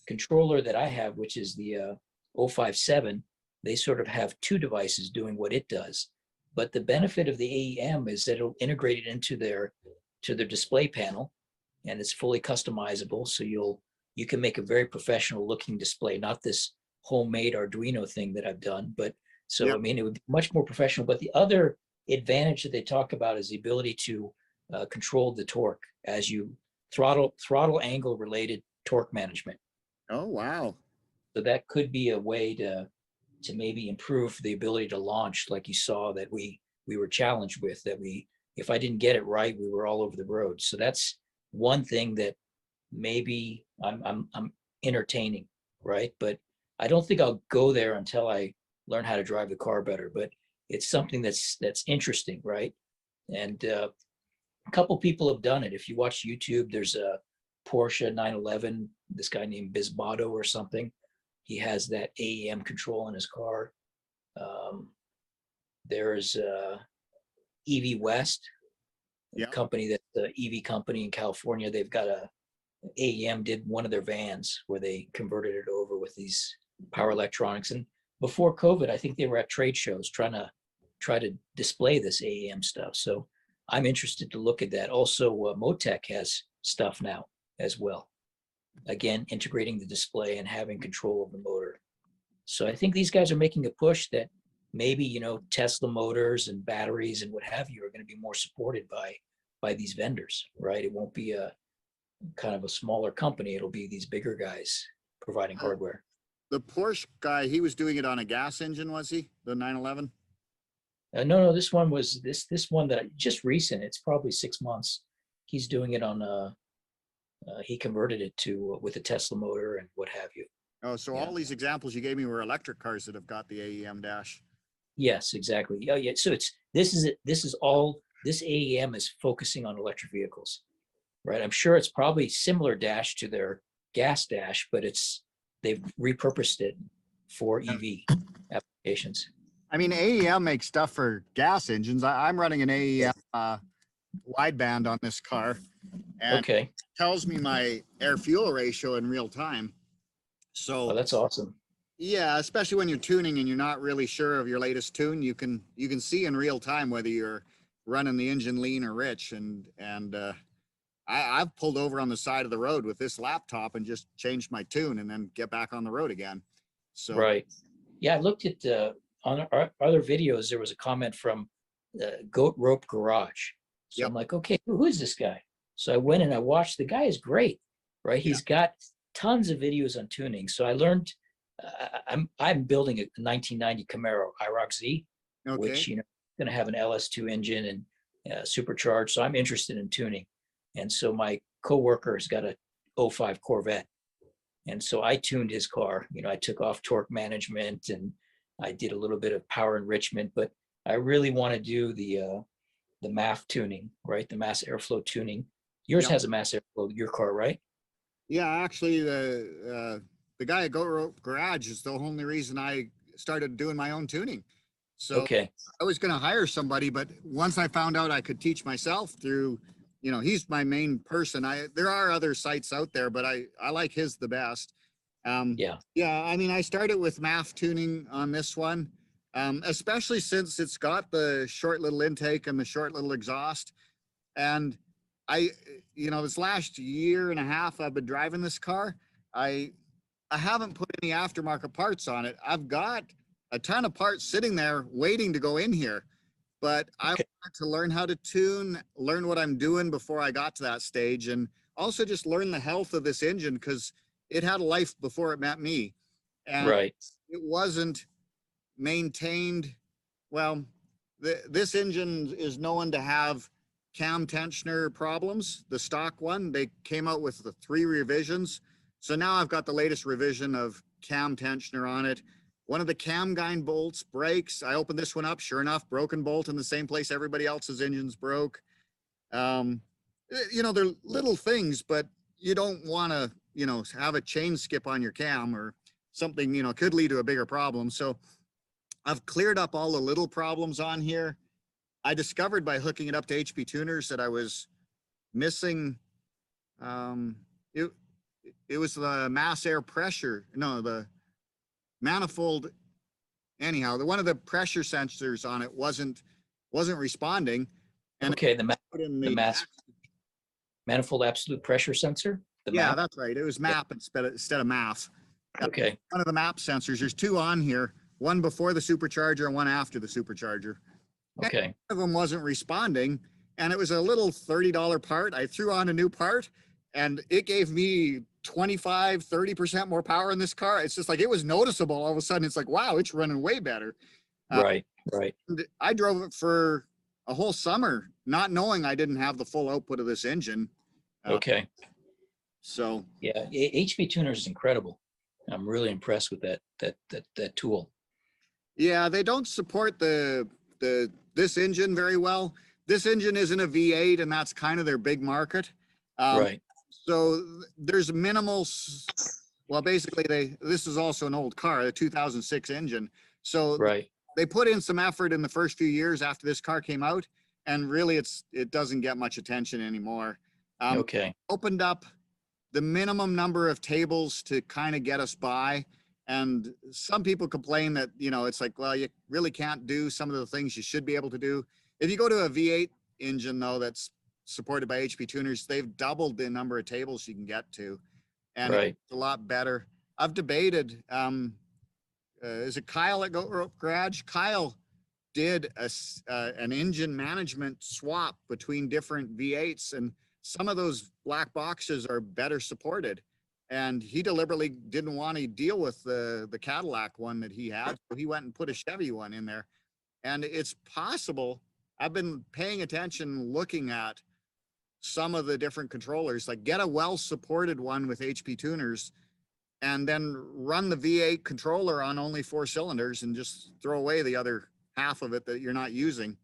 controller that I have, which is the 057, they sort of have 2 devices doing what it does. But the benefit of the AEM is that it'll integrate it into their display panel, and it's fully customizable. So you can make a very professional looking display, not this homemade Arduino thing that I've done. But so I mean, it would be much more professional. But the other advantage that they talk about is the ability to control the torque as you throttle angle related torque management. Oh wow. So that could be a way to maybe improve the ability to launch, like you saw that we were challenged with, that if I didn't get it right, we were all over the road. So that's one thing that maybe I'm entertaining, right? But I don't think I'll go there until I learn how to drive the car better. But it's something that's interesting, right? And a couple people have done it. If you watch YouTube, there's a Porsche 911, this guy named Bisbotto or something. He has that AEM control in his car. There's EV West, a company that's the EV company in California. They've got AEM did one of their vans where they converted it over with these power electronics. And before COVID, I think they were at trade shows try to display this AEM stuff. So I'm interested to look at that. Also, Motec has stuff now as well. Again, integrating the display and having control of the motor. So I think these guys are making a push that maybe, you know, Tesla motors and batteries and what have you are going to be more supported by these vendors, right? It won't be kind of a smaller company, it'll be these bigger guys providing hardware. The Porsche guy, he was doing it on a gas engine, was he? The 911? No, this one was this one that just recent. It's probably 6 months. He's doing it on he converted it to with a Tesla motor and what have you. Oh, so Yeah. all these examples you gave me were electric cars that have got the AEM dash. Yes, exactly. Oh, yeah. So this is all this AEM is focusing on electric vehicles, right? I'm sure it's probably similar dash to their gas dash, but they've repurposed it for EV applications. I mean, AEM makes stuff for gas engines. I'm running an AEM wideband on this car, and Okay. it tells me my air fuel ratio in real time. So Oh, that's awesome. yeah, especially when you're tuning and you're not really sure of your latest tune, you can see in real time whether you're running the engine lean or rich. And I've pulled over on the side of the road with this laptop and just changed my tune and then get back on the road again. So Right. Yeah, I looked at on our other videos. There was a comment from Goat Rope Garage. So Yep. I'm like, okay, who is this guy? So I went and I watched. The guy is great, right? He's got tons of videos on tuning. So I learned. I'm building a 1990 Camaro IROC Z, which going to have an LS2 engine and supercharged. So I'm interested in tuning, and so my coworker has got a '05 Corvette, and so I tuned his car. I took off torque management and I did a little bit of power enrichment, but I really want to do the MAF tuning, right? The mass airflow tuning. Yours has a mass airflow, your car, right? Yeah, actually, the guy at Goat Rope Garage is the only reason I started doing my own tuning. So okay. I was going to hire somebody, but once I found out I could teach myself through, he's my main person. There are other sites out there, but I like his the best. Yeah, I mean, I started with MAF tuning on this one, especially since it's got the short little intake and the short little exhaust. And this last year and a half I've been driving this car, I haven't put any aftermarket parts on it. I've got a ton of parts sitting there waiting to go in here, but I wanted to learn how to tune, learn what I'm doing before I got to that stage, and also just learn the health of this engine because it had a life before it met me, and it wasn't maintained well. This engine is known to have cam tensioner problems. The stock one, they came out with the 3 revisions. So now I've got the latest revision of cam tensioner on it. One of the cam guide bolts breaks. I opened this one up, sure enough, broken bolt in the same place everybody else's engines broke. They're little things, but you don't want to, have a chain skip on your cam or something, could lead to a bigger problem. So I've cleared up all the little problems on here. I discovered by hooking it up to HP tuners that I was missing, it was the mass air pressure. No, the manifold. Anyhow, one of the pressure sensors on it wasn't responding. And the manifold absolute pressure sensor. That's right. It was MAP instead of MAF. Okay. One of the MAP sensors. There's 2 on here. One before the supercharger and one after the supercharger. Okay. One of them wasn't responding, and it was a little $30 part. I threw on a new part, and it gave me 25-30% more power in this car. It's just like it was noticeable. All of a sudden, it's like, wow, it's running way better. Right. And I drove it for a whole summer, not knowing I didn't have the full output of this engine. Okay. So yeah, HP tuners is incredible. I'm really impressed with that tool. Yeah, they don't support this engine very well. This engine isn't a V8, and that's kind of their big market. Right. So there's minimal. Well, basically, this is also an old car, a 2006 engine. So they put in some effort in the first few years after this car came out, and really, it doesn't get much attention anymore. Opened up the minimum number of tables to kind of get us by. And some people complain that, it's like, well, you really can't do some of the things you should be able to do. If you go to a V8 engine, though, that's supported by HP tuners, they've doubled the number of tables you can get to. And it's a lot better. I've debated, is it Kyle at Goat Rope Garage? Kyle did an engine management swap between different V8s. And some of those black boxes are better supported. And he deliberately didn't want to deal with the Cadillac one that he had. So he went and put a Chevy one in there. And it's possible, I've been paying attention, looking at some of the different controllers, like get a well-supported one with HP tuners and then run the V8 controller on only 4 cylinders and just throw away the other half of it that you're not using.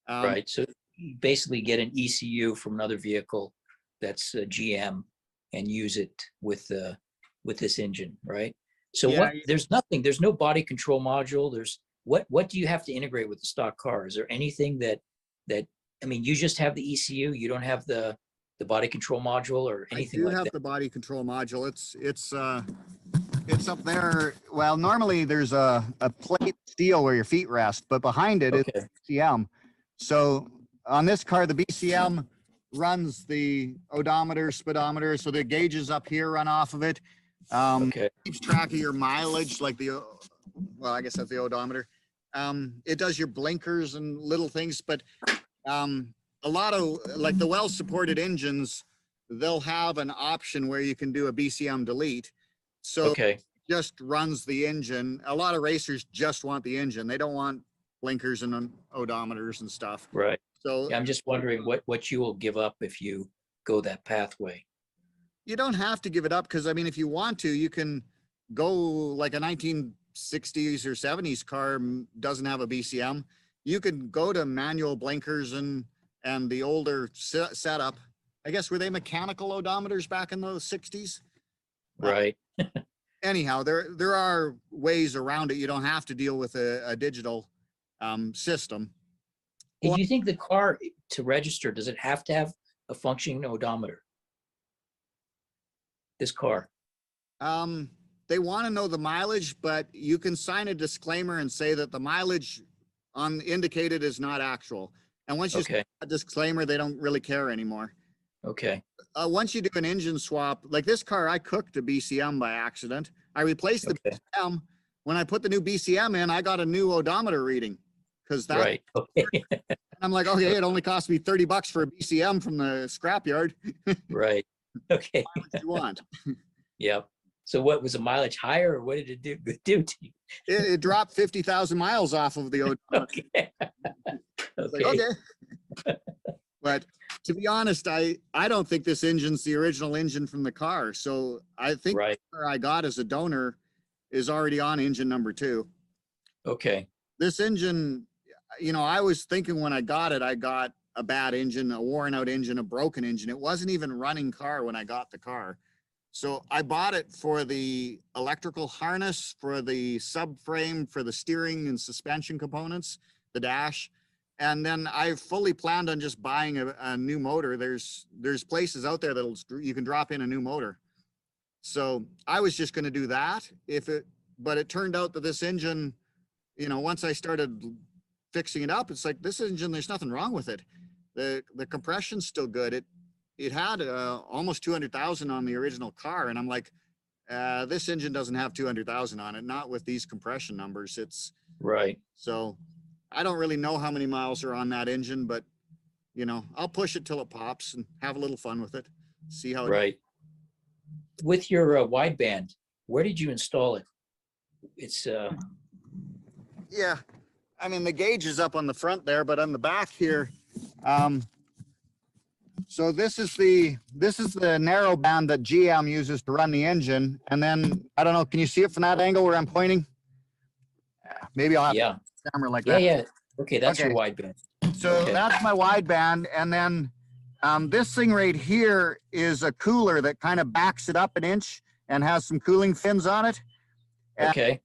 Right. So you basically get an ECU from another vehicle that's a GM and use it with this engine, right? So Yeah. there's no body control module. What do you have to integrate with the stock car? Is there anything that I mean, you just have the ECU, you don't have the body control module or anything like that? I do have the body control module. It's up there. Well, normally there's a plate steel where your feet rest, but behind it is BCM. So on this car, the BCM runs the odometer, speedometer. So the gauges up here run off of it. Keeps track of your mileage, like well, I guess that's the odometer. It does your blinkers and little things, but a lot of, like the well-supported engines, they'll have an option where you can do a BCM delete. So it just runs the engine. A lot of racers just want the engine. They don't want blinkers and odometers and stuff. Right. So yeah, I'm just wondering what you will give up if you go that pathway. You don't have to give it up, because I mean, if you want to, you can go like a 1960s or 70s car doesn't have a BCM. You can go to manual blinkers and the older setup. I guess, were they mechanical odometers back in the 60s? Right. Anyhow, there are ways around it. You don't have to deal with a digital system. Do you think the car, to register, does it have to have a functioning odometer? This car? They want to know the mileage, but you can sign a disclaimer and say that the mileage indicated is not actual. And once you sign a disclaimer, they don't really care anymore. Okay. Once you do an engine swap, like this car, I cooked a BCM by accident. I replaced the BCM. When I put the new BCM in, I got a new odometer reading, because that. Right. Okay. I'm like, okay, it only cost me $30 for a BCM from the scrapyard. Right. Okay. How much you want? Yep. So what was the mileage higher, or what did it do to you? It dropped 50,000 miles off of the odometer. Okay. Like, okay. But to be honest, I don't think this engine's the original engine from the car. So I think the car I got as a donor is already on engine number 2. Okay. This engine, you know, I was thinking when I got it, I got a bad engine, a worn out engine, a broken engine. It wasn't even running car when I got the car. So I bought it for the electrical harness, for the subframe, for the steering and suspension components, the dash. And then I fully planned on just buying a new motor. There's places out there you can drop in a new motor. So I was just going to do that but it turned out that this engine, you know, once I started fixing it up, it's like, this engine, there's nothing wrong with it. The compression's still good. It had almost 200,000 on the original car. And I'm like, this engine doesn't have 200,000 on it, not with these compression numbers. It's right. So I don't really know how many miles are on that engine, but you know, I'll push it till it pops and have a little fun with it. See how it goes. With your wideband, where did you install it? It's yeah, I mean, the gauge is up on the front there, but on the back here, so this is the narrow band that GM uses to run the engine. And then, I don't know, can you see it from that angle where I'm pointing? Maybe I'll have the camera like that. Yeah. Okay, that's your wideband. So that's my wideband. And then this thing right here is a cooler that kind of backs it up an inch and has some cooling fins on it. And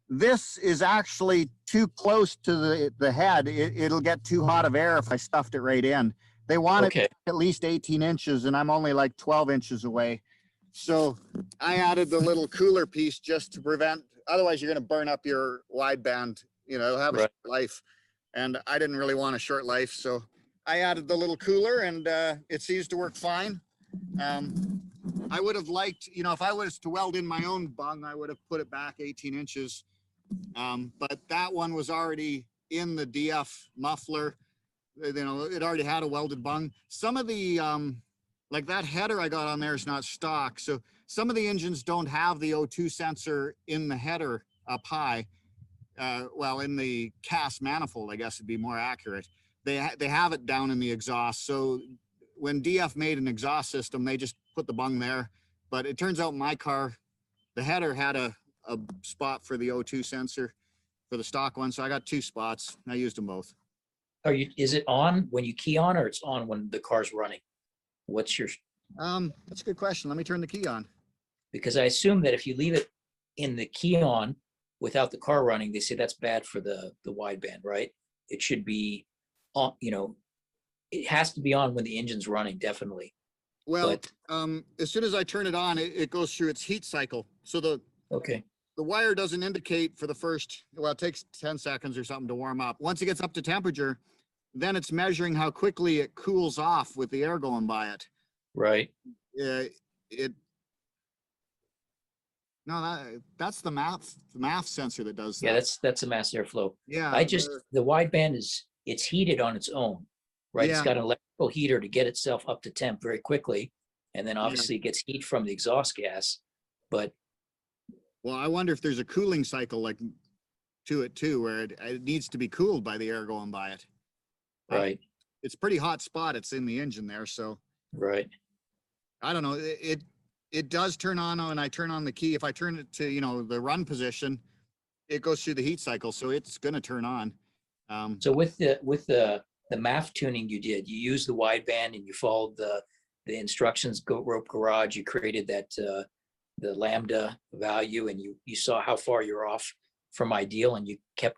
this is actually too close to the head. It'll get too hot of air if I stuffed it right in. They want it at least 18 inches, and I'm only like 12 inches away. So I added the little cooler piece just to prevent, otherwise you're going to burn up your wideband, you know, it'll have a short life. And I didn't really want a short life. So I added the little cooler, and it seems to work fine. I would have liked, you know, if I was to weld in my own bung, I would have put it back 18 inches. But that one was already in the DF muffler. You know, it already had a welded bung. Some of the like that header I got on there is not stock. So some of the engines don't have the O2 sensor in the header up high. Well, in the cast manifold, I guess would be more accurate. They have it down in the exhaust. So when DF made an exhaust system, they just put the bung there. But it turns out my car, the header had a spot for the O2 sensor for the stock one. So I got 2 spots. I used them both. Is it on when you key on, or it's on when the car's running? What's your, That's a good question. Let me turn the key on. because I assume that if you leave it in the key on without the car running, they say that's bad for the wideband, right? It should be on, it has to be on when the engine's running, definitely. Well, But as soon as I turn it on, it goes through its heat cycle. So the okay, wire doesn't indicate for the first, well, it takes 10 seconds or something to warm up. Once it gets up to temperature, then it's measuring how quickly it cools off with the air going by it. right. No, that's the MAF sensor that does that. Yeah, that's a mass airflow. Yeah. The wideband it's heated on its own, right? It's Yeah. got an electrical heater to get itself up to temp very quickly. And then obviously it gets heat from the exhaust gas. But Well, I wonder if there's a cooling cycle like to it too, where it needs to be cooled by the air going by it. right, It's a pretty hot spot. It's in the engine there. So right. I don't know. It does turn on when I turn on the key. If I turn it to, the run position, it goes through the heat cycle. So it's going to turn on. So with the MAF tuning you did, you used the wideband and you followed the instructions, rope garage, you created that the lambda value, and you saw how far you're off from ideal, and you kept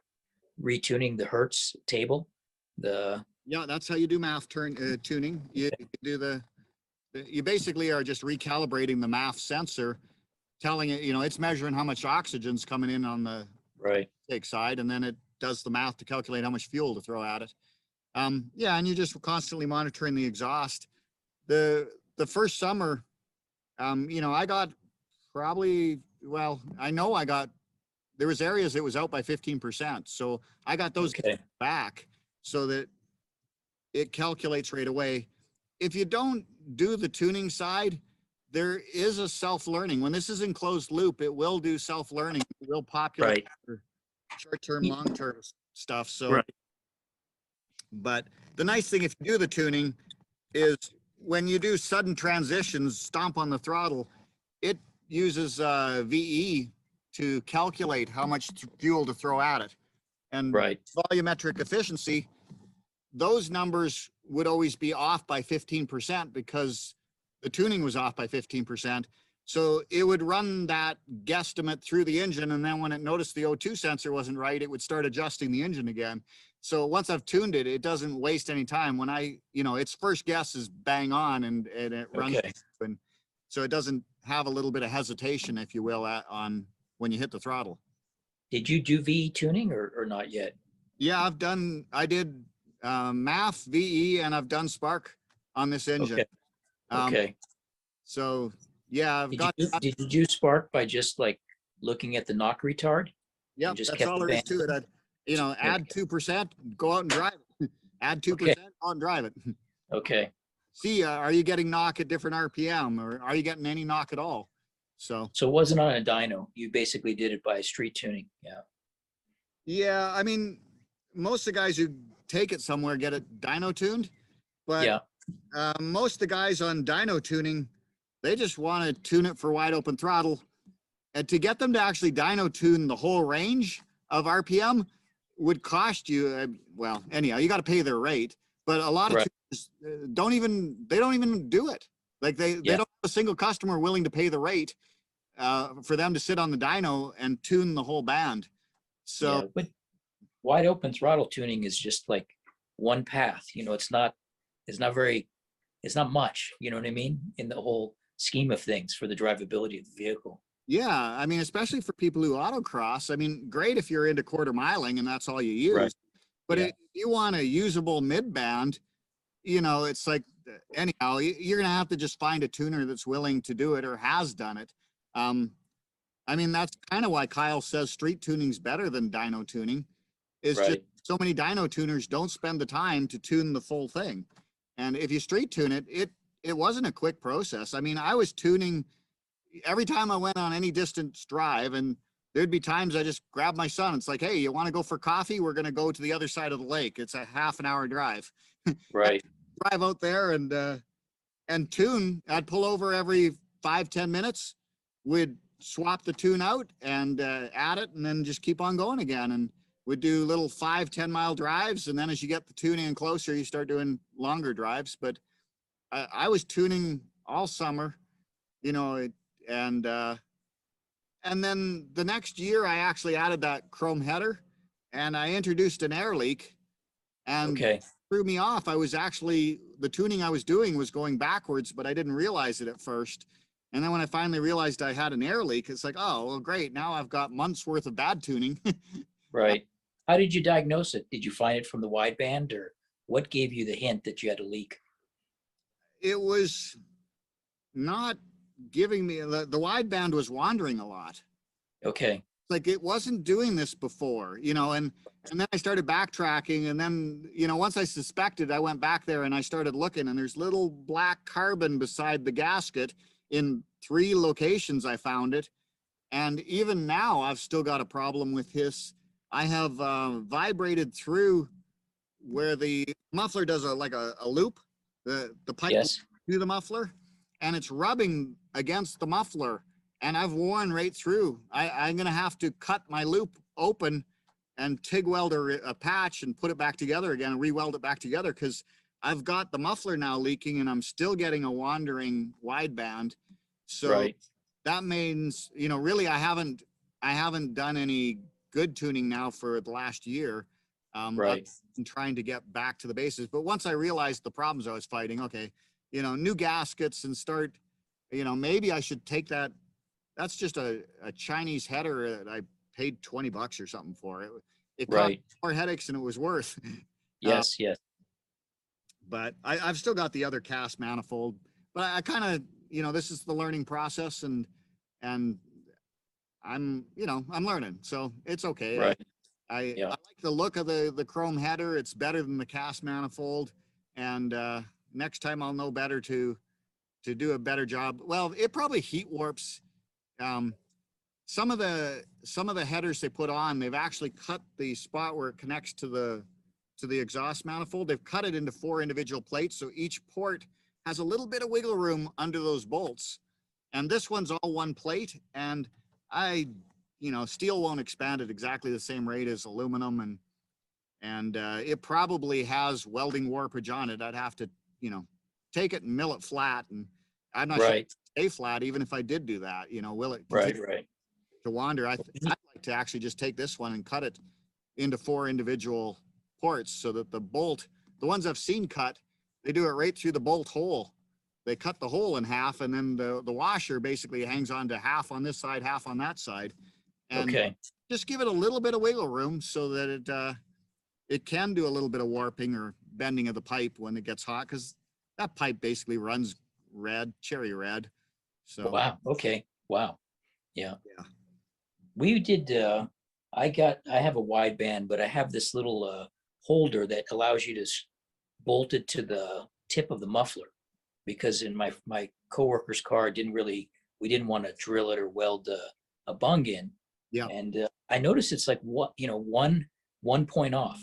retuning the Hertz table. Yeah, that's how you do MAF tuning. You do you basically are just recalibrating the MAF sensor, telling it, it's measuring how much oxygen's coming in on the right. take side, and then it does the math to calculate how much fuel to throw at it. Yeah, and you're just constantly monitoring the exhaust. The first summer, I got probably, well, I know there was areas that was out by 15%. So I got those back so that it calculates right away. If you don't do the tuning side, there is a self-learning. When this is in closed loop, it will do self-learning. It will populate short-term, long-term stuff. So, right. But the nice thing if you do the tuning is when you do sudden transitions, stomp on the throttle, it uses VE to calculate how much fuel to throw at it. And volumetric efficiency, those numbers would always be off by 15% because the tuning was off by 15%. So it would run that guesstimate through the engine. And then when it noticed the O2 sensor wasn't right, it would start adjusting the engine again. So once I've tuned it, it doesn't waste any time. When its first guess is bang on and it runs. And so it doesn't have a little bit of hesitation, if you will, on when you hit the throttle. Did you do VE tuning or not yet? Yeah, I did MAF, VE, and I've done Spark on this engine. Okay. So yeah, did you do Spark by just like looking at the knock retard? Yeah, that's all there is to it. Add 2%, go out and drive it. Add 2%, go out and drive it. Okay. See, are you getting knock at different RPM, or are you getting any knock at all? So it wasn't on a dyno. You basically did it by street tuning. Yeah. Yeah, I mean, most of the guys who take it somewhere get it dyno tuned, but most of the guys on dyno tuning, they just want to tune it for wide open throttle. And to get them to actually dyno tune the whole range of RPM would cost you, well, anyhow, you got to pay their rate. But a lot of tuners don't even do it. Like they don't have a single customer willing to pay the rate for them to sit on the dyno and tune the whole band. So, but wide open throttle tuning is just like one path. It's not much. You know what I mean? In the whole scheme of things for the drivability of the vehicle. Yeah, I mean, especially for people who autocross. I mean, great if you're into quarter miling and that's all you use. Right. But if you want a usable mid-band, it's like, anyhow, you're going to have to just find a tuner that's willing to do it or has done it. I mean, that's kind of why Kyle says street tuning's better than dyno tuning. Is just so many dyno tuners don't spend the time to tune the full thing. And if you street tune it, it wasn't a quick process. I mean, I was tuning every time I went on any distance drive, and there'd be times I just grabbed my son. It's like, hey, you want to go for coffee? We're going to go to the other side of the lake. It's a half an hour drive. Right. Drive out there and tune. I'd pull over every 5-10 minutes. We'd swap the tune out and add it, and then just keep on going again. And we'd do little 5-10 mile drives. And then as you get the tuning in closer, you start doing longer drives. But I was tuning all summer, you know, and then the next year I actually added that chrome header, and I introduced an air leak, and Okay. threw me off. I was actually, the tuning I was doing was going backwards, but I didn't realize it at first. And then when I finally realized I had an air leak, it's like, oh, well, great. Now I've got months worth of bad tuning. Right. How did you diagnose it? Did you find it from the wideband, or what gave you the hint that you had a leak? It was not giving me, the wideband was wandering a lot. Okay. Like it wasn't doing this before, you know, and then I started backtracking, and then, you know, once I suspected, I went back there and I started looking, and there's little black carbon beside the gasket in 3 locations. I found it. And even now I've still got a problem with this. I have vibrated through where the muffler does a loop, the pipe Yes. through the muffler, and it's rubbing against the muffler, and I've worn right through. I'm going to have to cut my loop open and TIG weld a patch and put it back together again and re-weld it back together, because I've got the muffler now leaking and I'm still getting a wandering wideband. So Right. that means, you know, really I haven't done any good tuning now for the last year. Right. I've been trying to get back to the basics, but once I realized the problems I was fighting, okay, you know, new gaskets, and start, you know, maybe I should take that. That's just a Chinese header that I paid $20 or something for. It caused Right. more headaches than it was worth. Yes. Yes. But I've still got the other cast manifold, but I kind of, you know, this is the learning process, and I'm, you know, I'm learning, so it's okay. Right. I Yeah. like the look of the chrome header. It's better than the cast manifold. And next time I'll know better to do a better job. Well, it probably heat warps. Some of the headers they put on, they've actually cut the spot where it connects to the exhaust manifold. They've cut it into 4 individual plates, so each port has a little bit of wiggle room under those bolts. And this one's all one plate, and you know, steel won't expand at exactly the same rate as aluminum, and it probably has welding warpage on it. I'd have to, you know, take it and mill it flat, and I'm not sure Right. it'd stay flat even if I did do that. You know, will it Right. continue Right. to wander? I'd like to actually just take this one and cut it into 4 individual ports, so that the ones I've seen cut, they do it right through the bolt hole. They cut the hole in half, and then the washer basically hangs on to half on this side, half on that side. And Okay. just give it a little bit of wiggle room so that it can do a little bit of warping or bending of the pipe when it gets hot, because that pipe basically runs red, cherry red. So Wow. Okay. Wow. Yeah. yeah. We did, I have a wideband, but I have this little holder that allows you to bolt it to the tip of the muffler, because in my coworker's car, we didn't want to drill it or weld a bung in. Yeah. And I noticed it's like one point off,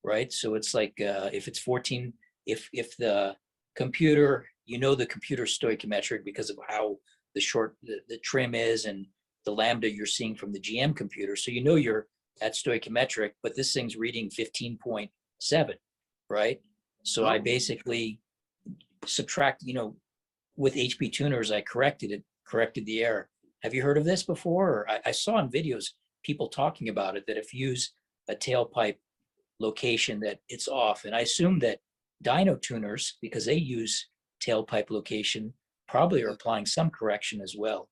right? So it's like if it's 14, if the computer, you know, the computer stoichiometric because of how the trim is and the lambda you're seeing from the GM computer. So you know you're at stoichiometric, but this thing's reading 15.7, right? So I basically subtract, you know, with HP tuners, I corrected the error. Have you heard of this before? Or I saw in videos people talking about it, that if you use a tailpipe location that it's off. And I assume that dyno tuners, because they use tailpipe location, probably are applying some correction as well.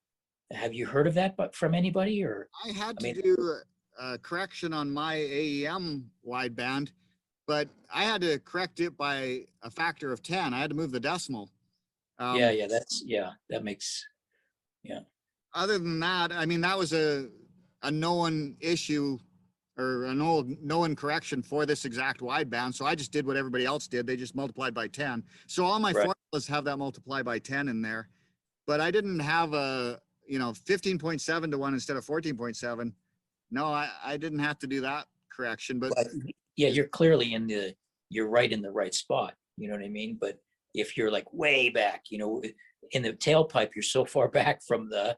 Have you heard of that from anybody? Or I had to do a correction on my AEM wideband, but I had to correct it by a factor of 10. I had to move the decimal. that makes, yeah. Other than that, I mean, that was a known issue or an old known correction for this exact wideband. So I just did what everybody else did. They just multiplied by 10. So all my Right. formulas have that multiply by 10 in there, but I didn't have a, 15.7 to 1 instead of 14.7. No, I didn't have to do that correction, but But yeah, you're clearly you're right in the right spot. You know what I mean? But if you're like way back, in the tailpipe, you're so far back from the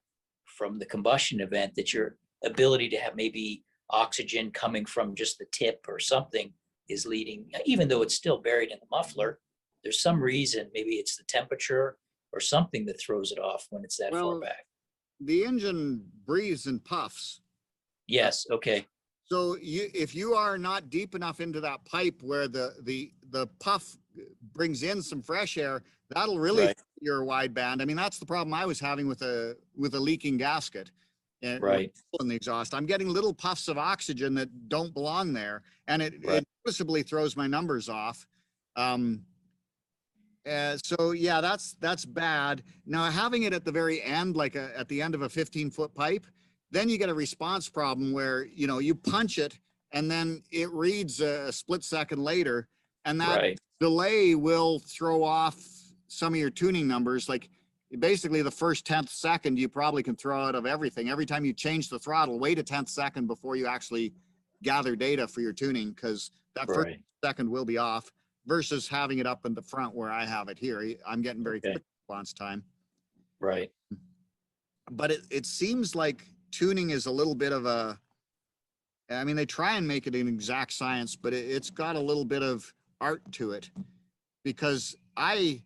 combustion event that your ability to have maybe oxygen coming from just the tip or something is leading, even though it's still buried in the muffler, there's some reason, maybe it's the temperature or something that throws it off when it's that far well, back. the engine breathes and puffs. Yes. Okay. So if you are not deep enough into that pipe where the puff brings in some fresh air, that'll really Right. your wideband. I mean, that's the problem I was having with a leaking gasket. Right. In the exhaust, I'm getting little puffs of oxygen that don't belong there, and it noticeably throws my numbers off. So yeah, that's bad. Now having it at the very end, like at the end of a 15-foot pipe, then you get a response problem where you punch it and then it reads a split second later, and that delay will throw off some of your tuning numbers. Like basically the first 10th second you probably can throw out of everything. Every time you change the throttle, wait a 10th second before you actually gather data for your tuning, because that first second will be off, versus having it up in the front where I have it here. I'm getting very quick response time. Right. But it seems like tuning is a little bit of I mean, they try and make it an exact science, but it's got a little bit of art to it, because I,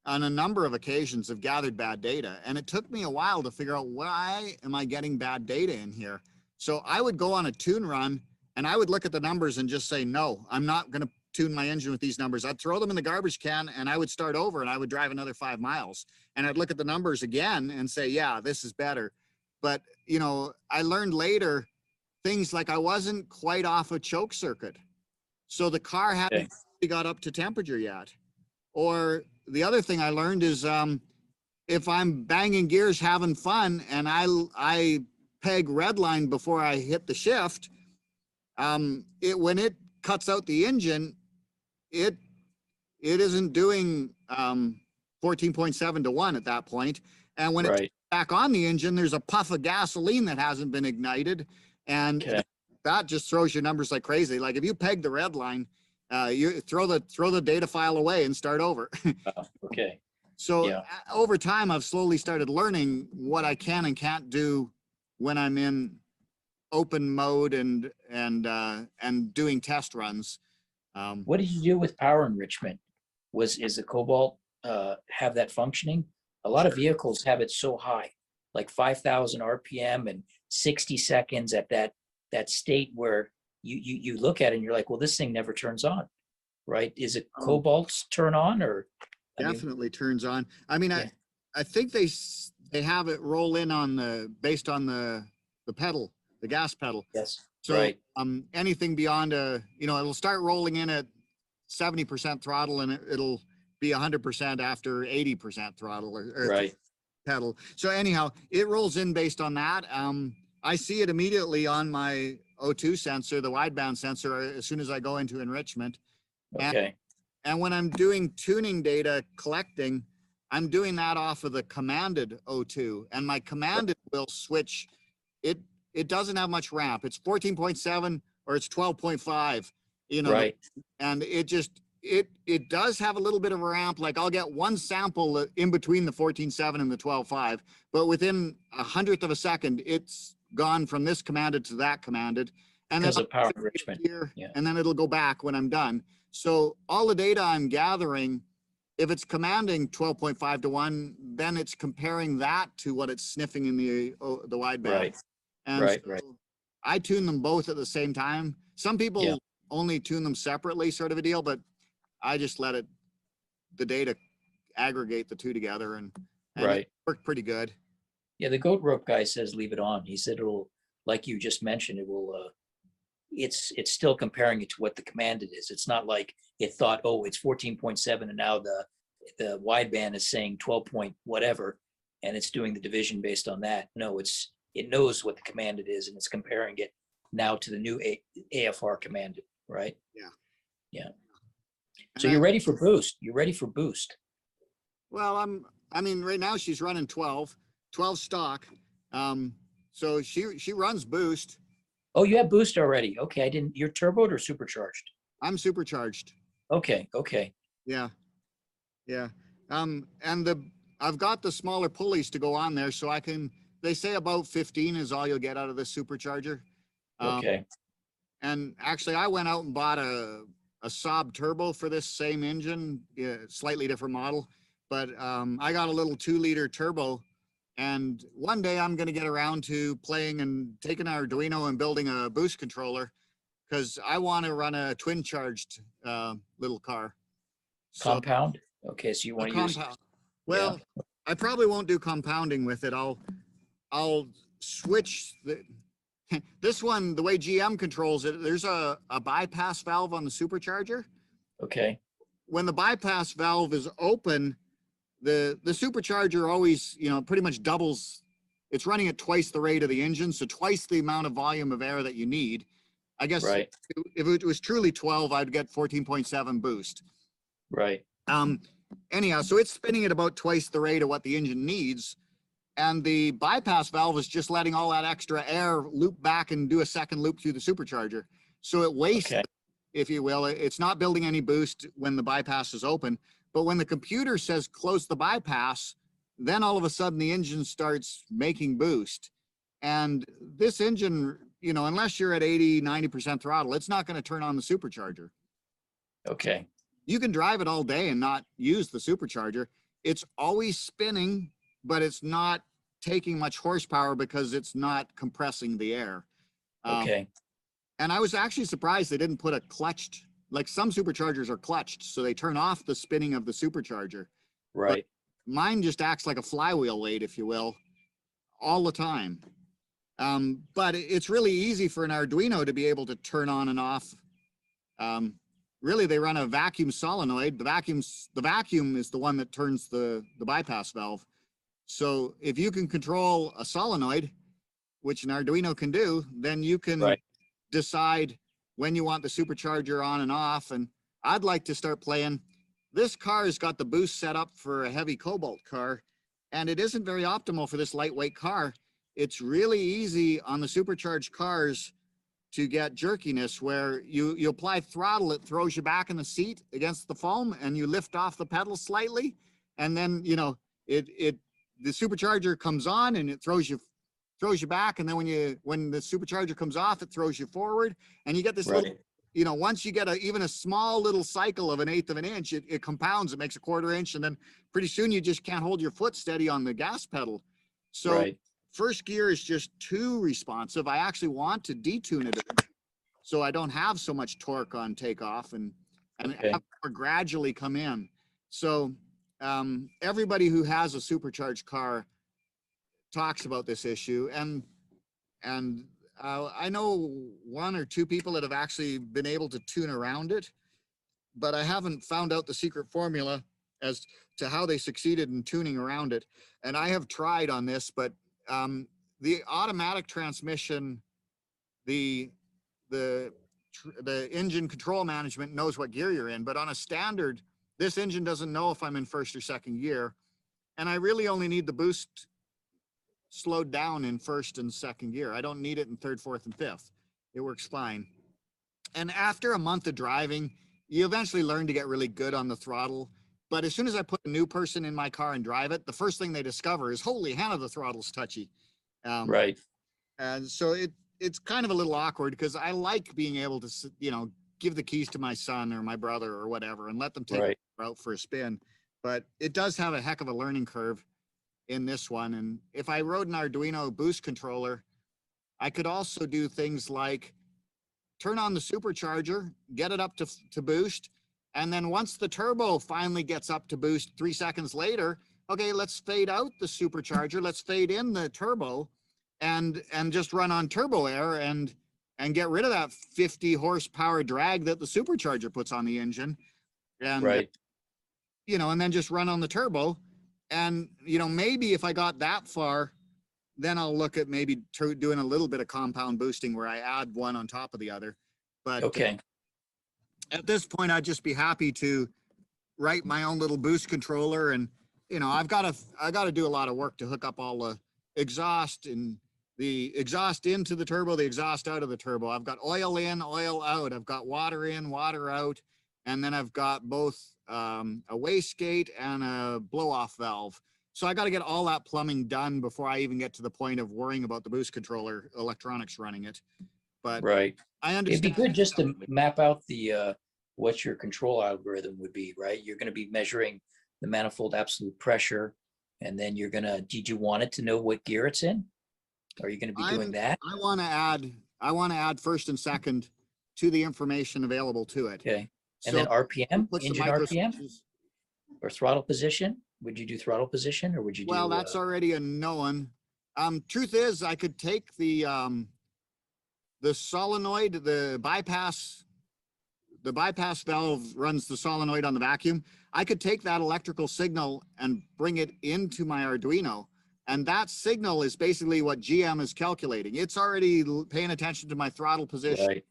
on a number of occasions, have gathered bad data, and it took me a while to figure out why am I getting bad data in here. So I would go on a tune run and I would look at the numbers and just say, no, I'm not going to tune my engine with these numbers. I'd throw them in the garbage can and I would start over and I would drive another 5 miles, and I'd look at the numbers again and say, yeah, this is better. But, I learned later things like I wasn't quite off a choke circuit, so the car hadn't got up to temperature yet. Or the other thing I learned is if I'm banging gears, having fun, and I peg redline before I hit the shift, when it cuts out the engine, it isn't doing 14.7 to 1 at that point. And when it's back on the engine, there's a puff of gasoline that hasn't been ignited, and that just throws your numbers like crazy. Like if you peg the red line, you throw the data file away and start over. So over time, I've slowly started learning what I can and can't do when I'm in open mode and doing test runs. What did you do with power enrichment? Is the Cobalt have that functioning? A lot of vehicles have it so high, like 5,000 RPM and 60 seconds at that state where you look at it and you're like, well, this thing never turns on, right? Is it Cobalt's turn on, or? Definitely turns on. I mean, I think they have it roll in based on the pedal, the gas pedal. Yes. So anything beyond it'll start rolling in at 70% throttle, and it'll be 100% after 80% throttle or pedal. So anyhow, it rolls in based on that. I see it immediately on my O2 sensor, the wideband sensor, as soon as I go into enrichment. And when I'm doing tuning data collecting, I'm doing that off of the commanded O2, and my commanded will switch. It doesn't have much ramp. It's 14.7 or it's 12.5, and it does have a little bit of a ramp. Like I'll get one sample in between the 14.7 and the 12.5, but within 100th of a second, it's gone from this commanded to that commanded. And because of power enrichment. And then it'll go back when I'm done. So all the data I'm gathering, if it's commanding 12.5 to 1, then it's comparing that to what it's sniffing in the wideband. I tune them both at the same time. Some people only tune them separately, sort of a deal, but I just let the data aggregate the two together, and it worked pretty good. Yeah, the goat rope guy says leave it on. He said it'll, like you just mentioned, it will. It's still comparing it to what the commanded is. It's not like it thought, oh, it's 14.7, and now the wideband is saying 12 point whatever, and it's doing the division based on that. No, it knows what the commanded is, and it's comparing it now to the new AFR command, right? Yeah. Yeah. And So you're ready for boost. You're ready for boost. Well, I mean, right now she's running 12 stock. So she runs boost. Oh, you have boost already. Okay, I didn't. You're turboed or supercharged? I'm supercharged. Okay, okay. Yeah. Yeah. And I've got the smaller pulleys to go on there, so they say about 15 is all you'll get out of the supercharger. Okay. And actually I went out and bought a Saab turbo for this same engine, slightly different model, but I got a little 2-liter turbo. And one day I'm going to get around to playing and taking our Arduino and building a boost controller, because I want to run a twin charged little car. So, Compound. Okay, so you want to use. Well, yeah. I probably won't do compounding with it. I'll switch this one, the way GM controls it, there's a bypass valve on the supercharger. Okay. When the bypass valve is open, the supercharger always, pretty much doubles. It's running at twice the rate of the engine, so twice the amount of volume of air that you need. I guess right. If it was truly 12, I'd get 14.7 boost. Right. Anyhow, so it's spinning at about twice the rate of what the engine needs. And the bypass valve is just letting all that extra air loop back and do a second loop through the supercharger. So it wastes, if you will. It's not building any boost when the bypass is open. But when the computer says close the bypass, then all of a sudden the engine starts making boost. And this engine, unless you're at 80, 90% throttle, it's not going to turn on the supercharger. Okay. You can drive it all day and not use the supercharger. It's always spinning, but it's not taking much horsepower because it's not compressing the air. Okay. And I was actually surprised they didn't put a clutched, like some superchargers are clutched, so they turn off the spinning of the supercharger. Right. But mine just acts like a flywheel weight, if you will, all the time. But it's really easy for an Arduino to be able to turn on and off. Really, they run a vacuum solenoid. The vacuum is the one that turns the bypass valve. So if you can control a solenoid, which an Arduino can do, then you can decide when you want the supercharger on and off. And I'd like to start playing. This car has got the boost set up for a heavy cobalt car, and it isn't very optimal for this lightweight car. It's really easy on the supercharged cars to get jerkiness, where you apply throttle, it throws you back in the seat against the foam, and you lift off the pedal slightly, and then the supercharger comes on and it throws you back, and then when the supercharger comes off, it throws you forward, and you get this little, once you get even a small little cycle of 1/8 of an inch, it compounds, it makes a 1/4 inch, and then pretty soon you just can't hold your foot steady on the gas pedal. So first gear is just too responsive. I actually want to detune it so I don't have so much torque on takeoff and have more gradually come in. So everybody who has a supercharged car talks about this issue, and I know 1 or 2 people that have actually been able to tune around it, but I haven't found out the secret formula as to how they succeeded in tuning around it. And I have tried on this, but the automatic transmission, the engine control management knows what gear you're in, but on a standard, this engine doesn't know if I'm in first or second gear. And I really only need the boost slowed down in first and second gear. I don't need it in third, fourth, and fifth. It works fine. And after a month of driving, you eventually learn to get really good on the throttle. But as soon as I put a new person in my car and drive it, the first thing they discover is, holy Hannah, the throttle's touchy. And so it's kind of a little awkward, because I like being able to, give the keys to my son or my brother or whatever and let them take it out for a spin. But it does have a heck of a learning curve in this one. And if I rode an Arduino boost controller, I could also do things like turn on the supercharger, get it up to boost. And then once the turbo finally gets up to boost 3 seconds later, okay, let's fade out the supercharger. Let's fade in the turbo and just run on turbo air and get rid of that 50 horsepower drag that the supercharger puts on the engine. And, and then just run on the turbo. And, maybe if I got that far, then I'll look at maybe doing a little bit of compound boosting where I add one on top of the other. But Okay. At this point, I'd just be happy to write my own little boost controller. And, you know, I got to do a lot of work to hook up all the exhaust and the exhaust into the turbo, the exhaust out of the turbo. I've got oil in, oil out. I've got water in, water out. And then I've got both a wastegate and a blow off valve. So I got to get all that plumbing done before I even get to the point of worrying about the boost controller electronics running it. But Right. I It'd be understand. good just to map out the what your control algorithm would be, right? You're going to be measuring the manifold absolute pressure, and then you're gonna. Did you want it to know what gear it's in? Are you going to be doing that? I want to add first and second to the information available to it. Okay. And So then RPM, put some engine micro RPM, switches. or throttle position? Would you do throttle position, or would you do? Well, that's already a known. Truth is, I could take the solenoid, the bypass valve runs the solenoid on the vacuum. I could take that electrical signal and bring it into my Arduino. And that signal is basically what GM is calculating. It's already paying attention to my throttle position. Right.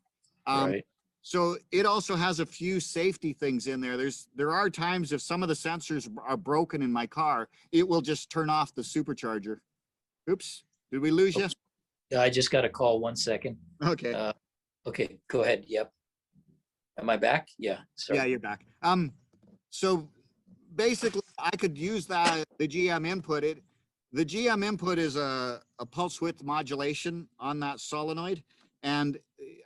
Right. So it also has a few safety things in there. There are times if some of the sensors are broken in my car, it will just turn off the supercharger. Oops, did we lose you? I just got a call. 1 second. Okay. Okay, go ahead. Yep. Am I back? Yeah. Sorry. Yeah, you're back. So basically I could use the GM input. The GM input is a pulse width modulation on that solenoid. And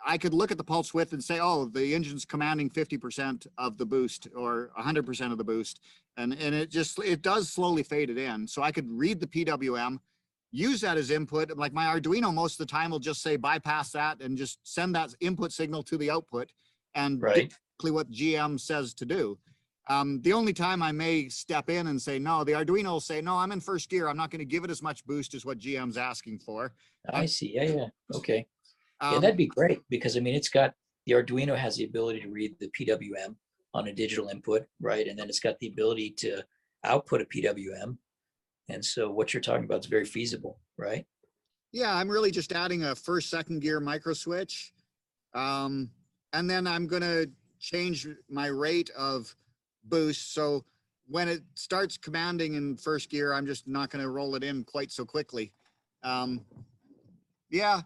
I could look at the pulse width and say, oh, the engine's commanding 50% of the boost or 100% of the boost. And it does slowly fade it in. So I could read the PWM, use that as input. Like my Arduino most of the time will just say bypass that and just send that input signal to the output and do exactly what GM says to do. The only time I may step in and say, no, the Arduino will say, no, I'm in first gear. I'm not going to give it as much boost as what GM's asking for. I see. Yeah, yeah. Okay. Yeah, that'd be great because I mean, the Arduino has the ability to read the PWM on a digital input, right? And then it's got the ability to output a PWM. And so what you're talking about is very feasible, right? Yeah, I'm really just adding a first, second gear micro switch. And then I'm going to change my rate of boost. So when it starts commanding in first gear, I'm just not going to roll it in quite so quickly. Yeah.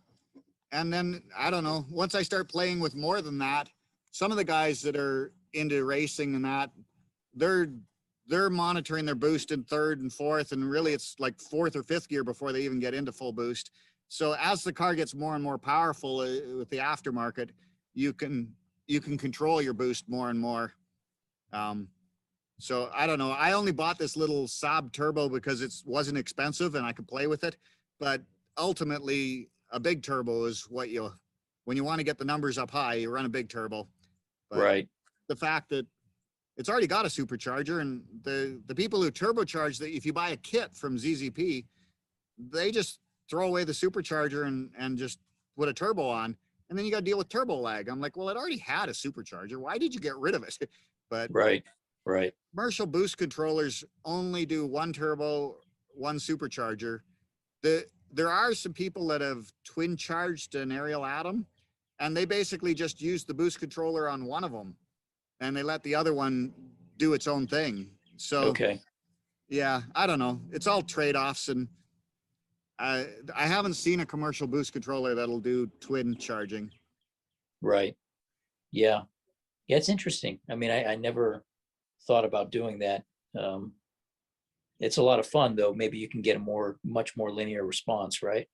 And then, I don't know, once I start playing with more than that, some of the guys that are into racing and that, they're monitoring their boost in third and fourth, and really it's like fourth or fifth gear before they even get into full boost. So as the car gets more and more powerful with the aftermarket, you can control your boost more and more. So I don't know. I only bought this little Saab turbo because it wasn't expensive and I could play with it. But ultimately, a big turbo is when you want to get the numbers up high, you run a big turbo. But right. The fact that it's already got a supercharger, and the people who turbocharge that, if you buy a kit from ZZP, they just throw away the supercharger and just put a turbo on, and then you got to deal with turbo lag. I'm like, well, it already had a supercharger. Why did you get rid of it? But right. Commercial boost controllers only do one turbo, one supercharger. There are some people that have twin charged an Ariel Atom, and they basically just use the boost controller on one of them, and they let the other one do its own thing. So, okay. Yeah, I don't know. It's all trade-offs, and I haven't seen a commercial boost controller that'll do twin charging. Right. Yeah. Yeah, it's interesting. I mean, I never thought about doing that. It's a lot of fun, though. Maybe you can get a much more linear response, right?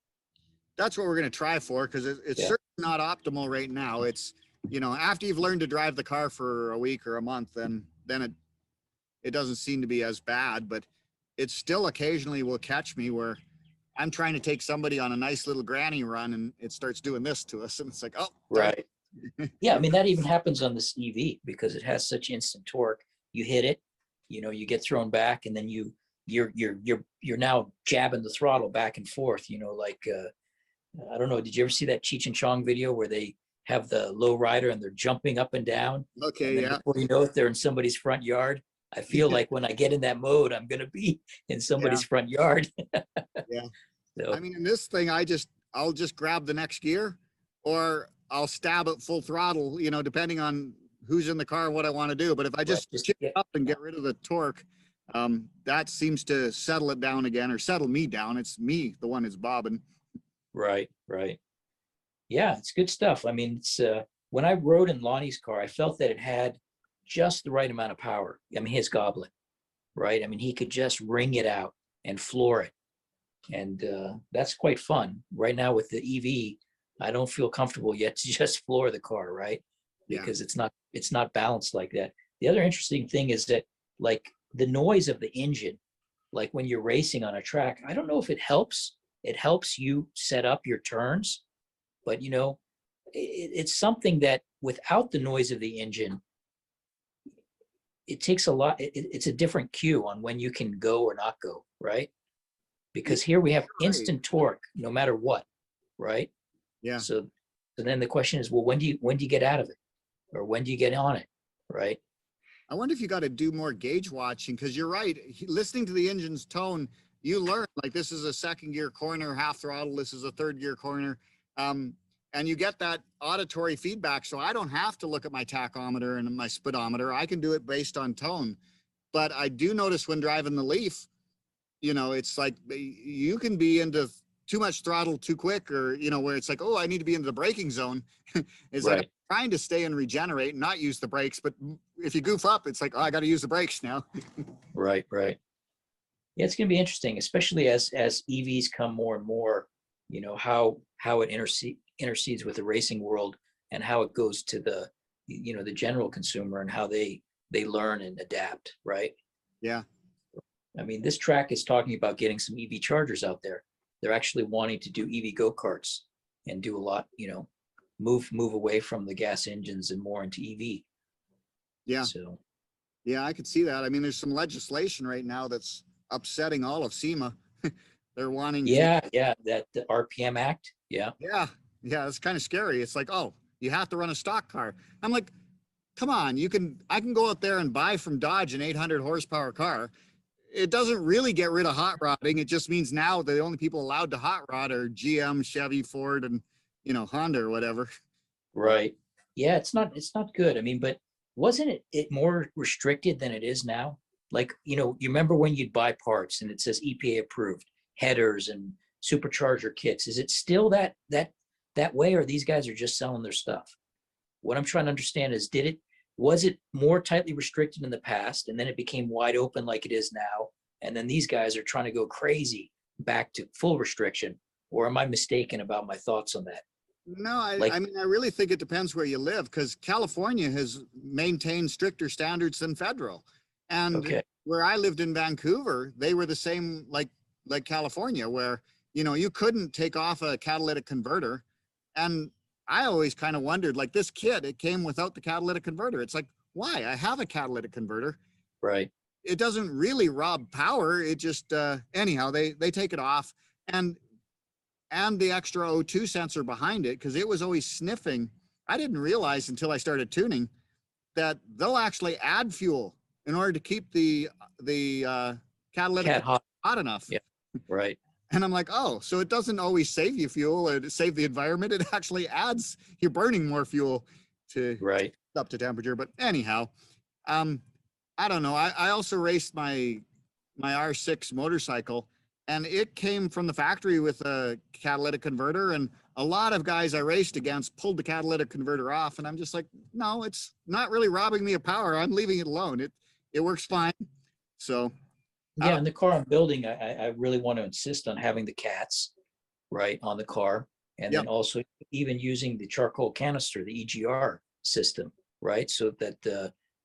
That's what we're going to try for, because it's certainly not optimal right now. It's, after you've learned to drive the car for a week or a month, then it doesn't seem to be as bad, but it still occasionally will catch me where I'm trying to take somebody on a nice little granny run and it starts doing this to us. And it's like, oh, right. Yeah. I mean, that even happens on this EV because it has such instant torque. You hit it, you get thrown back, and then you're now jabbing the throttle back and forth, like, I don't know. Did you ever see that Cheech and Chong video where they have the low rider and they're jumping up and down? Okay. And Yeah. Before you know it, they're in somebody's front yard. I feel like when I get in that mode, I'm going to be in somebody's front yard. Yeah. So, I mean, in this thing, I'll just grab the next gear, or I'll stab at full throttle, you know, depending on who's in the car and what I want to do. But if I right, just just chip get, up and get rid of the torque, that seems to settle it down again, or settle me down. It's me, the one who's bobbing. right, right. Yeah, it's good stuff. I mean, it's when I rode in Lonnie's car, I felt that it had just the right amount of power. I mean, his Goblin, right? I mean, he could just wring it out and floor it, and that's quite fun. Right now with the EV, I don't feel comfortable yet to just floor the car, right? Yeah. Because it's not balanced like that. The other interesting thing is that like the noise of the engine, like when you're racing on a track, I don't know if it helps. It helps you set up your turns, but you know, it's something that without the noise of the engine, it takes a lot. It's a different cue on when you can go or not go, right? Because here we have Right. instant torque no matter what, right? Yeah. So then the question is, well, when do you get out of it, or when do you get on it, right? I wonder if you got to do more gauge watching, because you're right. Listening to the engine's tone, you learn like this is a second gear corner, half throttle. This is a third gear corner. And you get that auditory feedback. So I don't have to look at my tachometer and my speedometer. I can do it based on tone. But I do notice when driving the Leaf, you know, it's like you can be into too much throttle too quick, or, you know, where it's like, oh, I need to be into the braking zone. It's like I'm Right, trying to stay and regenerate and not use the brakes. But if you goof up, it's like, oh, I got to use the brakes now. right, right. Yeah, it's going to be interesting, especially as EVs come more and more. You know how it intercedes with the racing world, and how it goes to the the general consumer, and how they learn and adapt, right? Yeah. I mean, this track is talking about getting some EV chargers out there. They're actually wanting to do EV go-karts and do a lot, move away from the gas engines and more into EV. Yeah. So Yeah, I could see that. I mean, there's some legislation right now that's upsetting all of SEMA. They're wanting to, yeah, that the RPM Act. Yeah, yeah, it's kind of scary. It's like, oh, you have to run a stock car. I'm like, come on, I can go out there and buy from Dodge an 800 horsepower car. It doesn't really get rid of hot rodding. It just means now the only people allowed to hot rod are GM, Chevy, Ford, and, you know, Honda or whatever. right. Yeah, it's not good. I mean, but wasn't it more restricted than it is now? Like, you remember when you'd buy parts and it says EPA approved headers and supercharger kits. Is it still that way, or these guys are just selling their stuff? What I'm trying to understand is, was it more tightly restricted in the past, and then it became wide open like it is now, and then these guys are trying to go crazy back to full restriction? Or am I mistaken about my thoughts on that? No, Like, I mean, I really think it depends where you live, because California has maintained stricter standards than federal. And okay, where I lived in Vancouver, they were the same, like California, where, you know, you couldn't take off a catalytic converter. And I always kind of wondered, like this kit, it came without the catalytic converter. It's like, why? I have a catalytic converter. right, It doesn't really rob power. It just, anyhow, they take it off. And the extra O2 sensor behind it, because it was always sniffing. I didn't realize until I started tuning that they'll actually add fuel in order to keep the catalytic cat hot. hot enough. Yeah, right, And I'm like, oh, so it doesn't always save you fuel or save the environment. It actually adds, you're burning more fuel to right. up to temperature. But anyhow, I don't know. I also raced my R6 motorcycle, and it came from the factory with a catalytic converter. And a lot of guys I raced against pulled the catalytic converter off. And I'm just like, no, it's not really robbing me of power. I'm leaving it alone. It works fine. So Yeah, in the car I'm building, I really want to insist on having the cats right on the car, and yeah, then also even using the charcoal canister, the EGR system, right? So that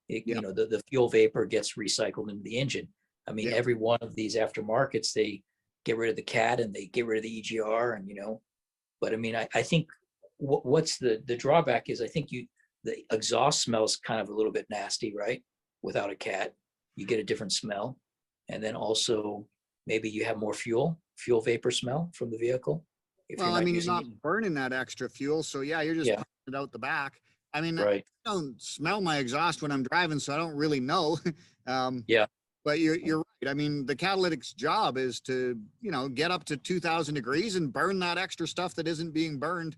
yeah, the fuel vapor gets recycled into the engine. I mean, yeah. every one of these aftermarkets, they get rid of the cat and they get rid of the EGR, and but I mean, I think what's the drawback is, I think the exhaust smells kind of a little bit nasty, right? Without a cat, you get a different smell. And then also maybe you have more fuel vapor smell from the vehicle if Well, you're I not mean, you're using not it. burning that extra fuel. So yeah, you're just Yeah, pumping it out the back. I mean, I right. don't smell my exhaust when I'm driving, so I don't really know. Um, Yeah. But you're right. I mean, the catalytic's job is to, get up to 2000 degrees and burn that extra stuff that isn't being burned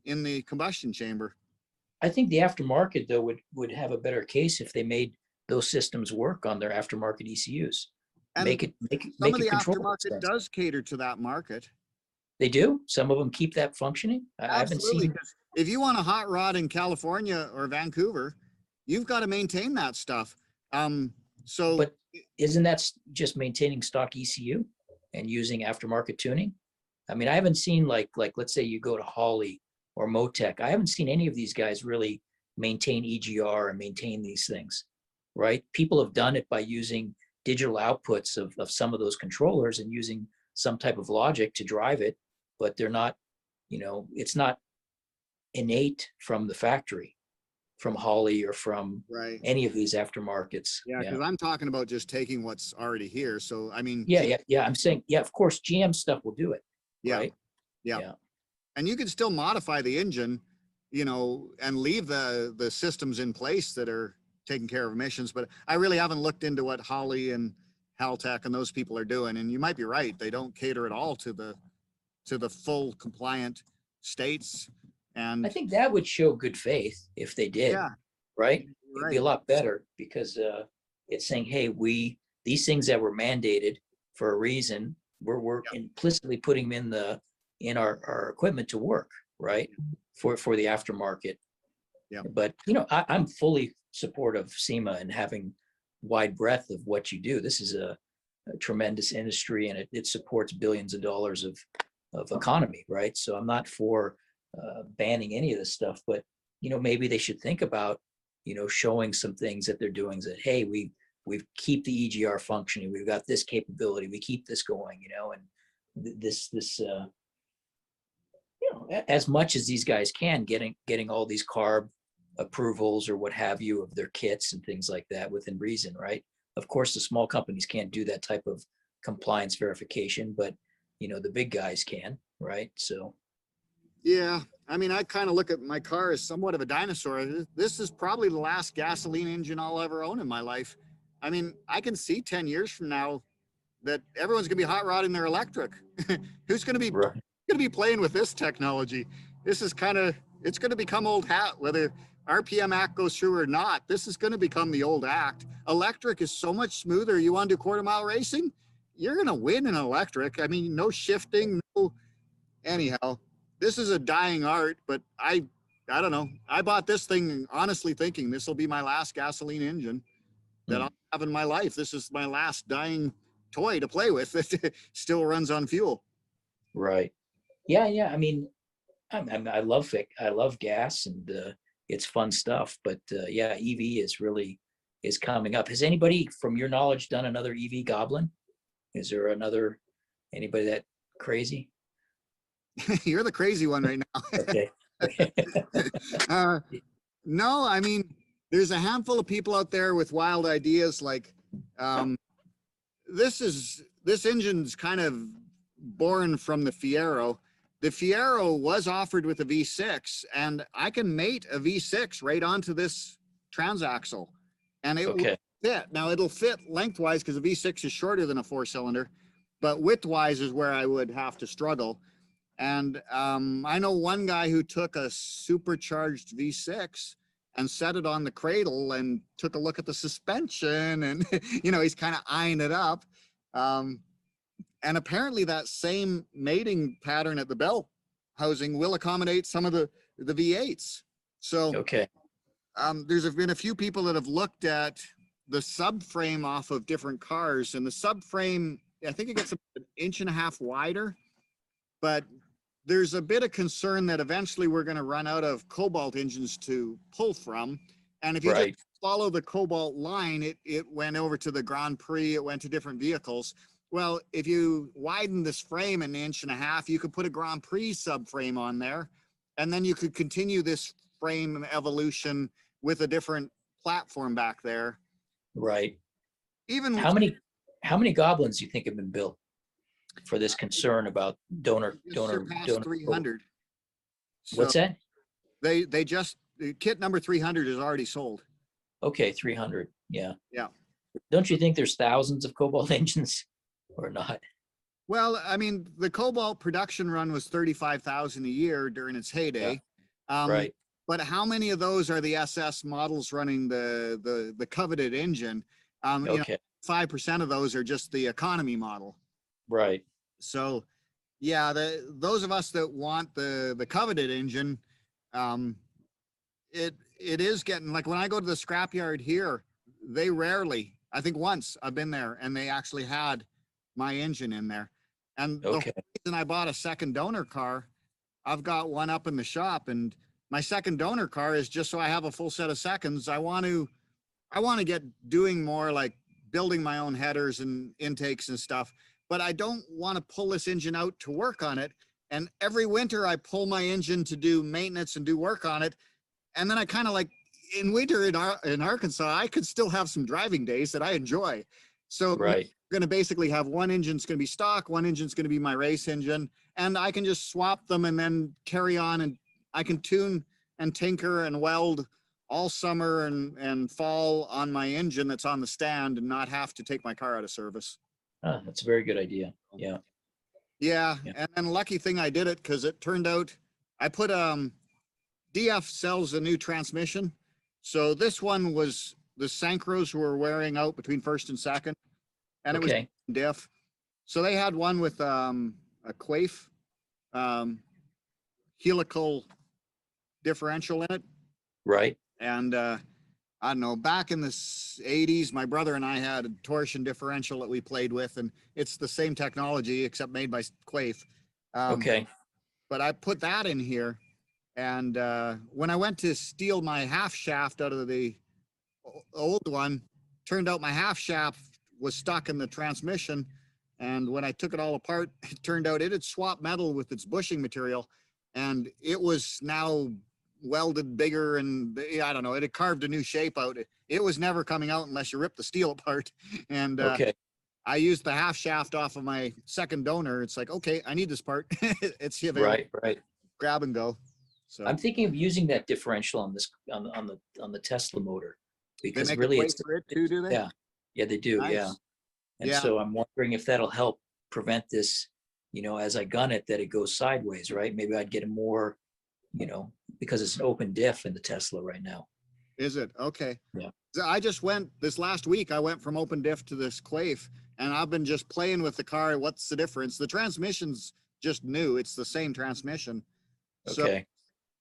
in the combustion chamber. I think the aftermarket though would have a better case if they made those systems work on their aftermarket ECUs. And Make it some of the controllable. aftermarket does cater to that market. They do. Some of them keep that functioning. I haven't Absolutely. seen. If you want a hot rod in California or Vancouver, you've got to maintain that stuff. So, But isn't that just maintaining stock ECU and using aftermarket tuning? I mean, I haven't seen like let's say you go to Holley or Motec. I haven't seen any of these guys really maintain EGR and maintain these things, right? People have done it by using digital outputs of some of those controllers and using some type of logic to drive it, but they're not, it's not innate from the factory, from Holley or from right. any of these aftermarkets. Yeah, because I'm talking about just taking what's already here. So, I mean, Yeah. I'm saying, yeah, of course, GM stuff will do it. yeah, Right? yeah. And you can still modify the engine, and leave the systems in place that are taking care of emissions. But I really haven't looked into what Holley and Haltech and those people are doing. And you might be right; they don't cater at all to the full compliant states. And I think that would show good faith if they did. Yeah, Right? you're It'd be a right. lot better because it's saying, hey, these things that were mandated for a reason, we're implicitly putting them in our equipment to work, right? For the aftermarket. Yeah. But I'm fully supportive of SEMA and having wide breadth of what you do. This is a tremendous industry, and it supports billions of dollars of economy, right? So I'm not for banning any of this stuff, but maybe they should think about showing some things that they're doing that, hey, we keep the EGR functioning, we've got this capability, we keep this going, and this as much as these guys can, getting all these carb approvals or what have you of their kits and things like that within reason, right? Of course, the small companies can't do that type of compliance verification, but the big guys can, right? So Yeah, I mean, I kind of look at my car as somewhat of a dinosaur. This is probably the last gasoline engine I'll ever own in my life. I mean, I can see 10 years from now that everyone's gonna be hot rodding their electric. Who's gonna be playing with this technology? This is it's gonna become old hat, whether RPM Act goes through or not. This is gonna become the old act. Electric is so much smoother. You want to do quarter-mile racing? You're gonna win in electric. I mean, no shifting, no. Anyhow, this is a dying art, but I don't know. I bought this thing honestly thinking this will be my last gasoline engine that I'll have in my life. This is my last dying toy to play with that still runs on fuel. Right. Yeah. I mean, I love gas, and it's fun stuff. But yeah, EV is coming up. Has anybody, from your knowledge, done another EV Goblin? Is there anybody that crazy? You're the crazy one right now. Okay. No, I mean, there's a handful of people out there with wild ideas. Like, this engine's kind of born from the Fiero. The Fiero was offered with a V6, and I can mate a V6 right onto this transaxle, and it will fit. Now it'll fit lengthwise because the V6 is shorter than a 4-cylinder, but widthwise is where I would have to struggle. And I know one guy who took a supercharged V6 and set it on the cradle and took a look at the suspension, and he's kind of eyeing it up. And apparently that same mating pattern at the bell housing will accommodate some of the V8s. So there's been a few people that have looked at the subframe off of different cars, and the subframe, I think it gets an 1.5 inches wider, but there's a bit of concern that eventually we're going to run out of Cobalt engines to pull from. And if you just follow the Cobalt line, it went over to the Grand Prix, it went to different vehicles. Well, if you widen this frame 1.5 inches, you could put a Grand Prix subframe on there, and then you could continue this frame evolution with a different platform back there. Right. Even how many Goblins do you think have been built for this concern about donor 300? What's that? They just, kit number 300 is already sold. Okay, 300. Yeah. Yeah. Don't you think there's thousands of Cobalt engines or not? Well, I mean, the Cobalt production run was 35,000 a year during its heyday. Right. But how many of those are the SS models running the coveted engine? Okay. 5% of those are just the economy model. Right. So, yeah, those of us that want the coveted engine, it is getting, like when I go to the scrapyard here, they rarely, I think once I've been there and they actually had my engine in there. And the Okay. reason I bought a second donor car, I've got one up in the shop, and my second donor car is just so I have a full set of seconds. I want to get doing more like building my own headers and intakes and stuff, but I don't want to pull this engine out to work on it. And every winter I pull my engine to do maintenance and do work on it. And then I kind of like in winter in Arkansas, I could still have some driving days that I enjoy. So Right. I'm going to basically have one engine's going to be stock, one engine's going to be my race engine, and I can just swap them and then carry on, and I can tune and tinker and weld all summer and fall on my engine that's on the stand and not have to take my car out of service. That's a very good idea. Yeah. Yeah. Yeah. And then lucky thing I did it because it turned out I put DF sells a new transmission. So this one was the Synchros were wearing out between first and second, and it was Okay. diff. So they had one with a Quaife helical differential in it. Right. And I don't know, back in the 80s, my brother and I had a torsion differential that we played with, and it's the same technology except made by Quaife. Okay. But I put that in here. And when I went to steal my half shaft out of the old one, turned out my half shaft was stuck in the transmission. And when I took it all apart, it turned out it had swapped metal with its bushing material. And it was now welded bigger, and I don't know, it had carved a new shape out. It was never coming out unless you rip the steel apart. And Okay. I used the half shaft off of my second donor. It's like, okay, I need this part. It's available. Right. Right. Grab and go. So I'm thinking of using that differential on this on the Tesla motor, they because make really a it's plate for it too, do they? yeah they do. Nice. Yeah. And Yeah. so I'm wondering if that'll help prevent this, as I gun it, that it goes sideways, right? Maybe I'd get a more, because it's an open diff in the Tesla right now. Is it? Okay. Yeah. So I just went this last week, I went from open diff to this Quaife, and I've been just playing with the car. What's the difference? The transmission's just new. It's the same transmission. Okay. So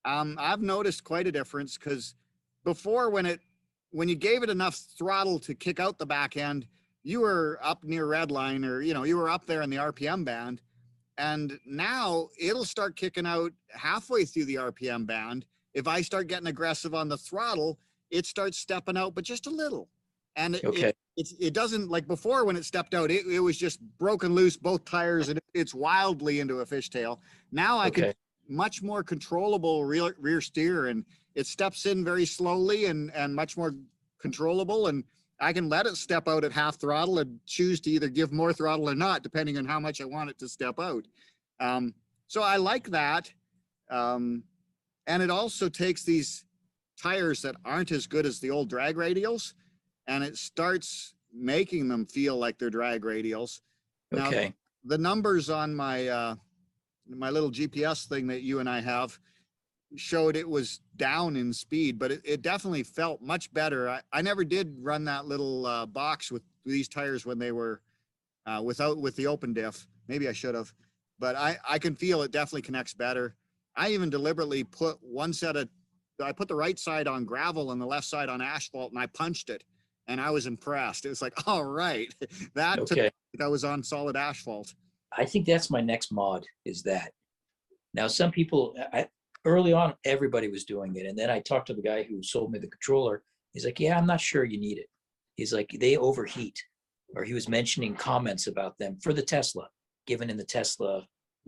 I've noticed quite a difference, because before when you gave it enough throttle to kick out the back end, you were up near red line, or, you were up there in the RPM band. And now it'll start kicking out halfway through the RPM band. If I start getting aggressive on the throttle, it starts stepping out, but just a little. And Okay. it doesn't, like before when it stepped out, it was just broken loose, both tires, and it's wildly into a fishtail. Now I can Okay. much more controllable rear steer, and it steps in very slowly and much more controllable. And I can let it step out at half throttle and choose to either give more throttle or not, depending on how much I want it to step out. So I like that. And it also takes these tires that aren't as good as the old drag radials, and it starts making them feel like they're drag radials. Now, Okay. the numbers on my little GPS thing that you and I have showed it was down in speed, but it definitely felt much better. I never did run that little box with these tires when they were with the open diff. Maybe I should have, but I can feel it definitely connects better. I even deliberately put I put the right side on gravel and the left side on asphalt, and I punched it, and I was impressed. It was like, all right, that took Okay. like I was on solid asphalt. I think that's my next mod, is that. Now, some people, early on, everybody was doing it. And then I talked to the guy who sold me the controller. He's like, yeah, I'm not sure you need it. He's like, they overheat. Or he was mentioning comments about them for the Tesla, given in the Tesla,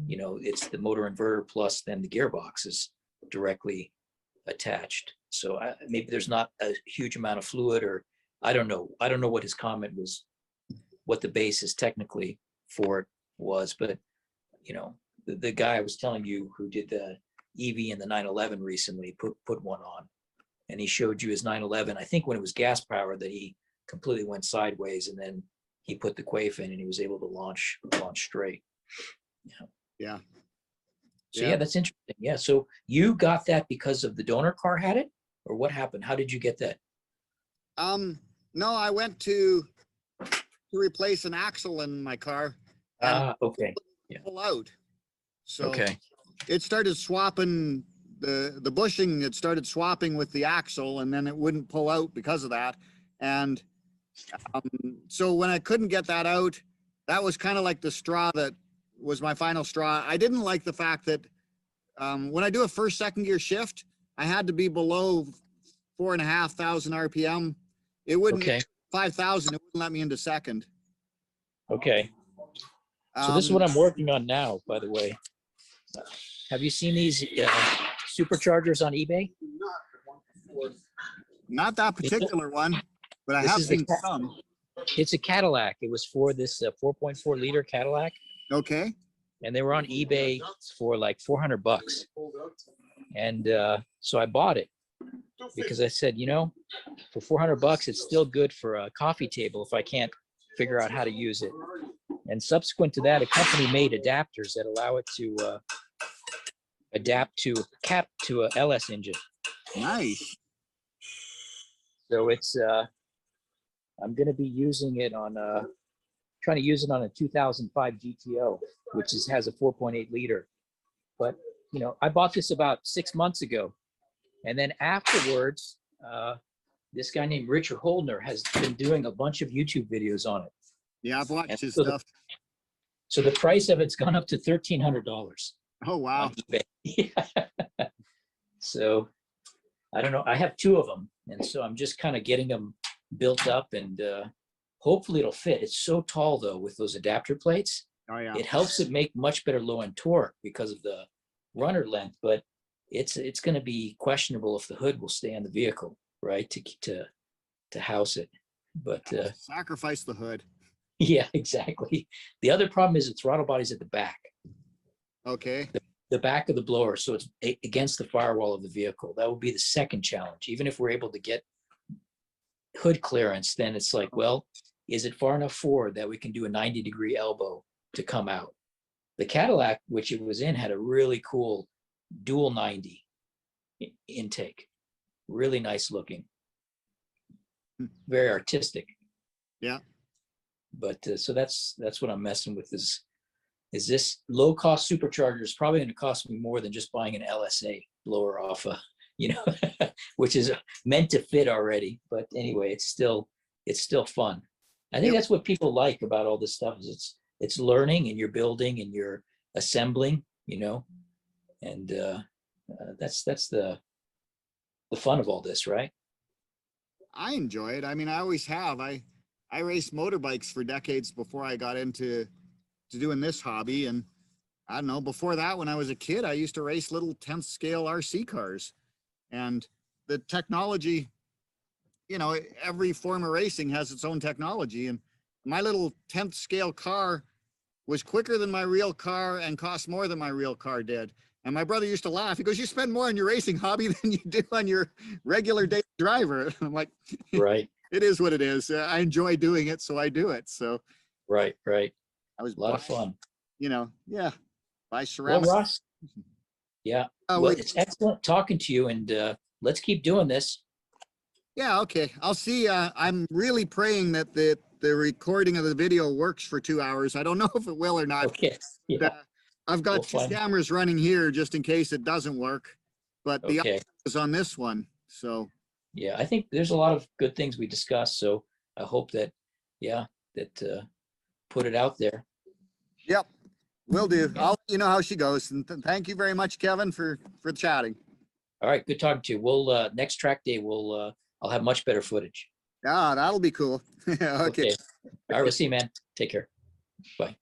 it's the motor inverter plus then the gearbox is directly attached. So maybe there's not a huge amount of fluid, or I don't know. I don't know what his comment was, what the basis technically for it was, but the guy I was telling you who did the EV in the 911 recently put one on, and he showed you his 911. I think when it was gas powered that he completely went sideways, and then he put the quaif in and he was able to launch straight. Yeah. Yeah. So yeah, that's interesting. Yeah. So you got that because of the donor car had it, or what happened? How did you get that? No, I went to replace an axle in my car and Okay. Yeah. pull out. So Okay. it started swapping the bushing. It started swapping with the axle, and then it wouldn't pull out because of that. And so when I couldn't get that out, that was kind of like the straw that was my final straw. I didn't like the fact that when I do a first, second gear shift, I had to be below 4,500 RPM. It wouldn't, Okay. 5,000, it wouldn't let me into second. Okay. So this is what I'm working on now, by the way. Have you seen these superchargers on eBay? Not that particular one, but I This have is the seen some. It's a Cadillac. It was for this 4.4 liter Cadillac, Okay. and they were on eBay for like $400. And so I bought it because I said, you know, for $400, it's still good for a coffee table if I can't figure out how to use it. And subsequent to that, a company made adapters that allow it to adapt to a LS engine. Nice. So it's I'm going to be using it on trying to use it on a 2005 GTO, which has a 4.8 liter. But you know, I bought this about 6 months ago, and then afterwards, this guy named Richard Holdner has been doing a bunch of YouTube videos on it. Yeah, I've watched his so stuff. So the price of it's gone up to $1,300. Oh, wow. So I don't know. I have 2 of them. And so I'm just kind of getting them built up, and hopefully it'll fit. It's so tall though with those adapter plates. Oh, yeah. It helps it make much better low end torque because of the runner length, but it's going to be questionable if the hood will stay on the vehicle, right? To house it. But sacrifice the hood. yeah, exactly. The other problem is the throttle body's at the back. Okay. The back of the blower, so it's against the firewall of the vehicle. That would be the second challenge. Even if we're able to get hood clearance, then it's like, well, is it far enough forward that we can do a 90-degree elbow to come out? The Cadillac, which it was in, had a really cool dual 90 intake. Really nice looking. Very artistic. Yeah. But so that's what I'm messing with is this low cost supercharger is probably going to cost me more than just buying an LSA blower off which is meant to fit already. But anyway, it's still fun. I think that's what people like about all this stuff is it's learning, and you're building and you're assembling, and that's the fun of all this, right? I enjoy it. I mean, I always have. I raced motorbikes for decades before I got into doing this hobby. And I don't know, before that, when I was a kid, I used to race little 10th scale RC cars. And the technology, every form of racing has its own technology. And my little 10th scale car was quicker than my real car and cost more than my real car did. And my brother used to laugh. He goes, "You spend more on your racing hobby than you do on your regular day driver." And I'm like, right. It is what it is. I enjoy doing it, so I do it. So right. I was a lot of fun. Buy ceramic. Well, Ross, yeah. Well, it's excellent talking to you, and let's keep doing this. Yeah, okay. I'll see. I'm really praying that the recording of the video works for 2 hours. I don't know if it will or not. Okay. Yeah. I've got 2 cameras running here just in case it doesn't work, but the other is on this one. So yeah, I think there's a lot of good things we discussed. So I hope that put it out there. Yep, will do. I'll let you know how she goes. And thank you very much, Kevin, for chatting. All right, good talking to you. We'll next track day I'll have much better footage. Yeah, that'll be cool. Okay. All right, we'll see you, man. Take care. Bye.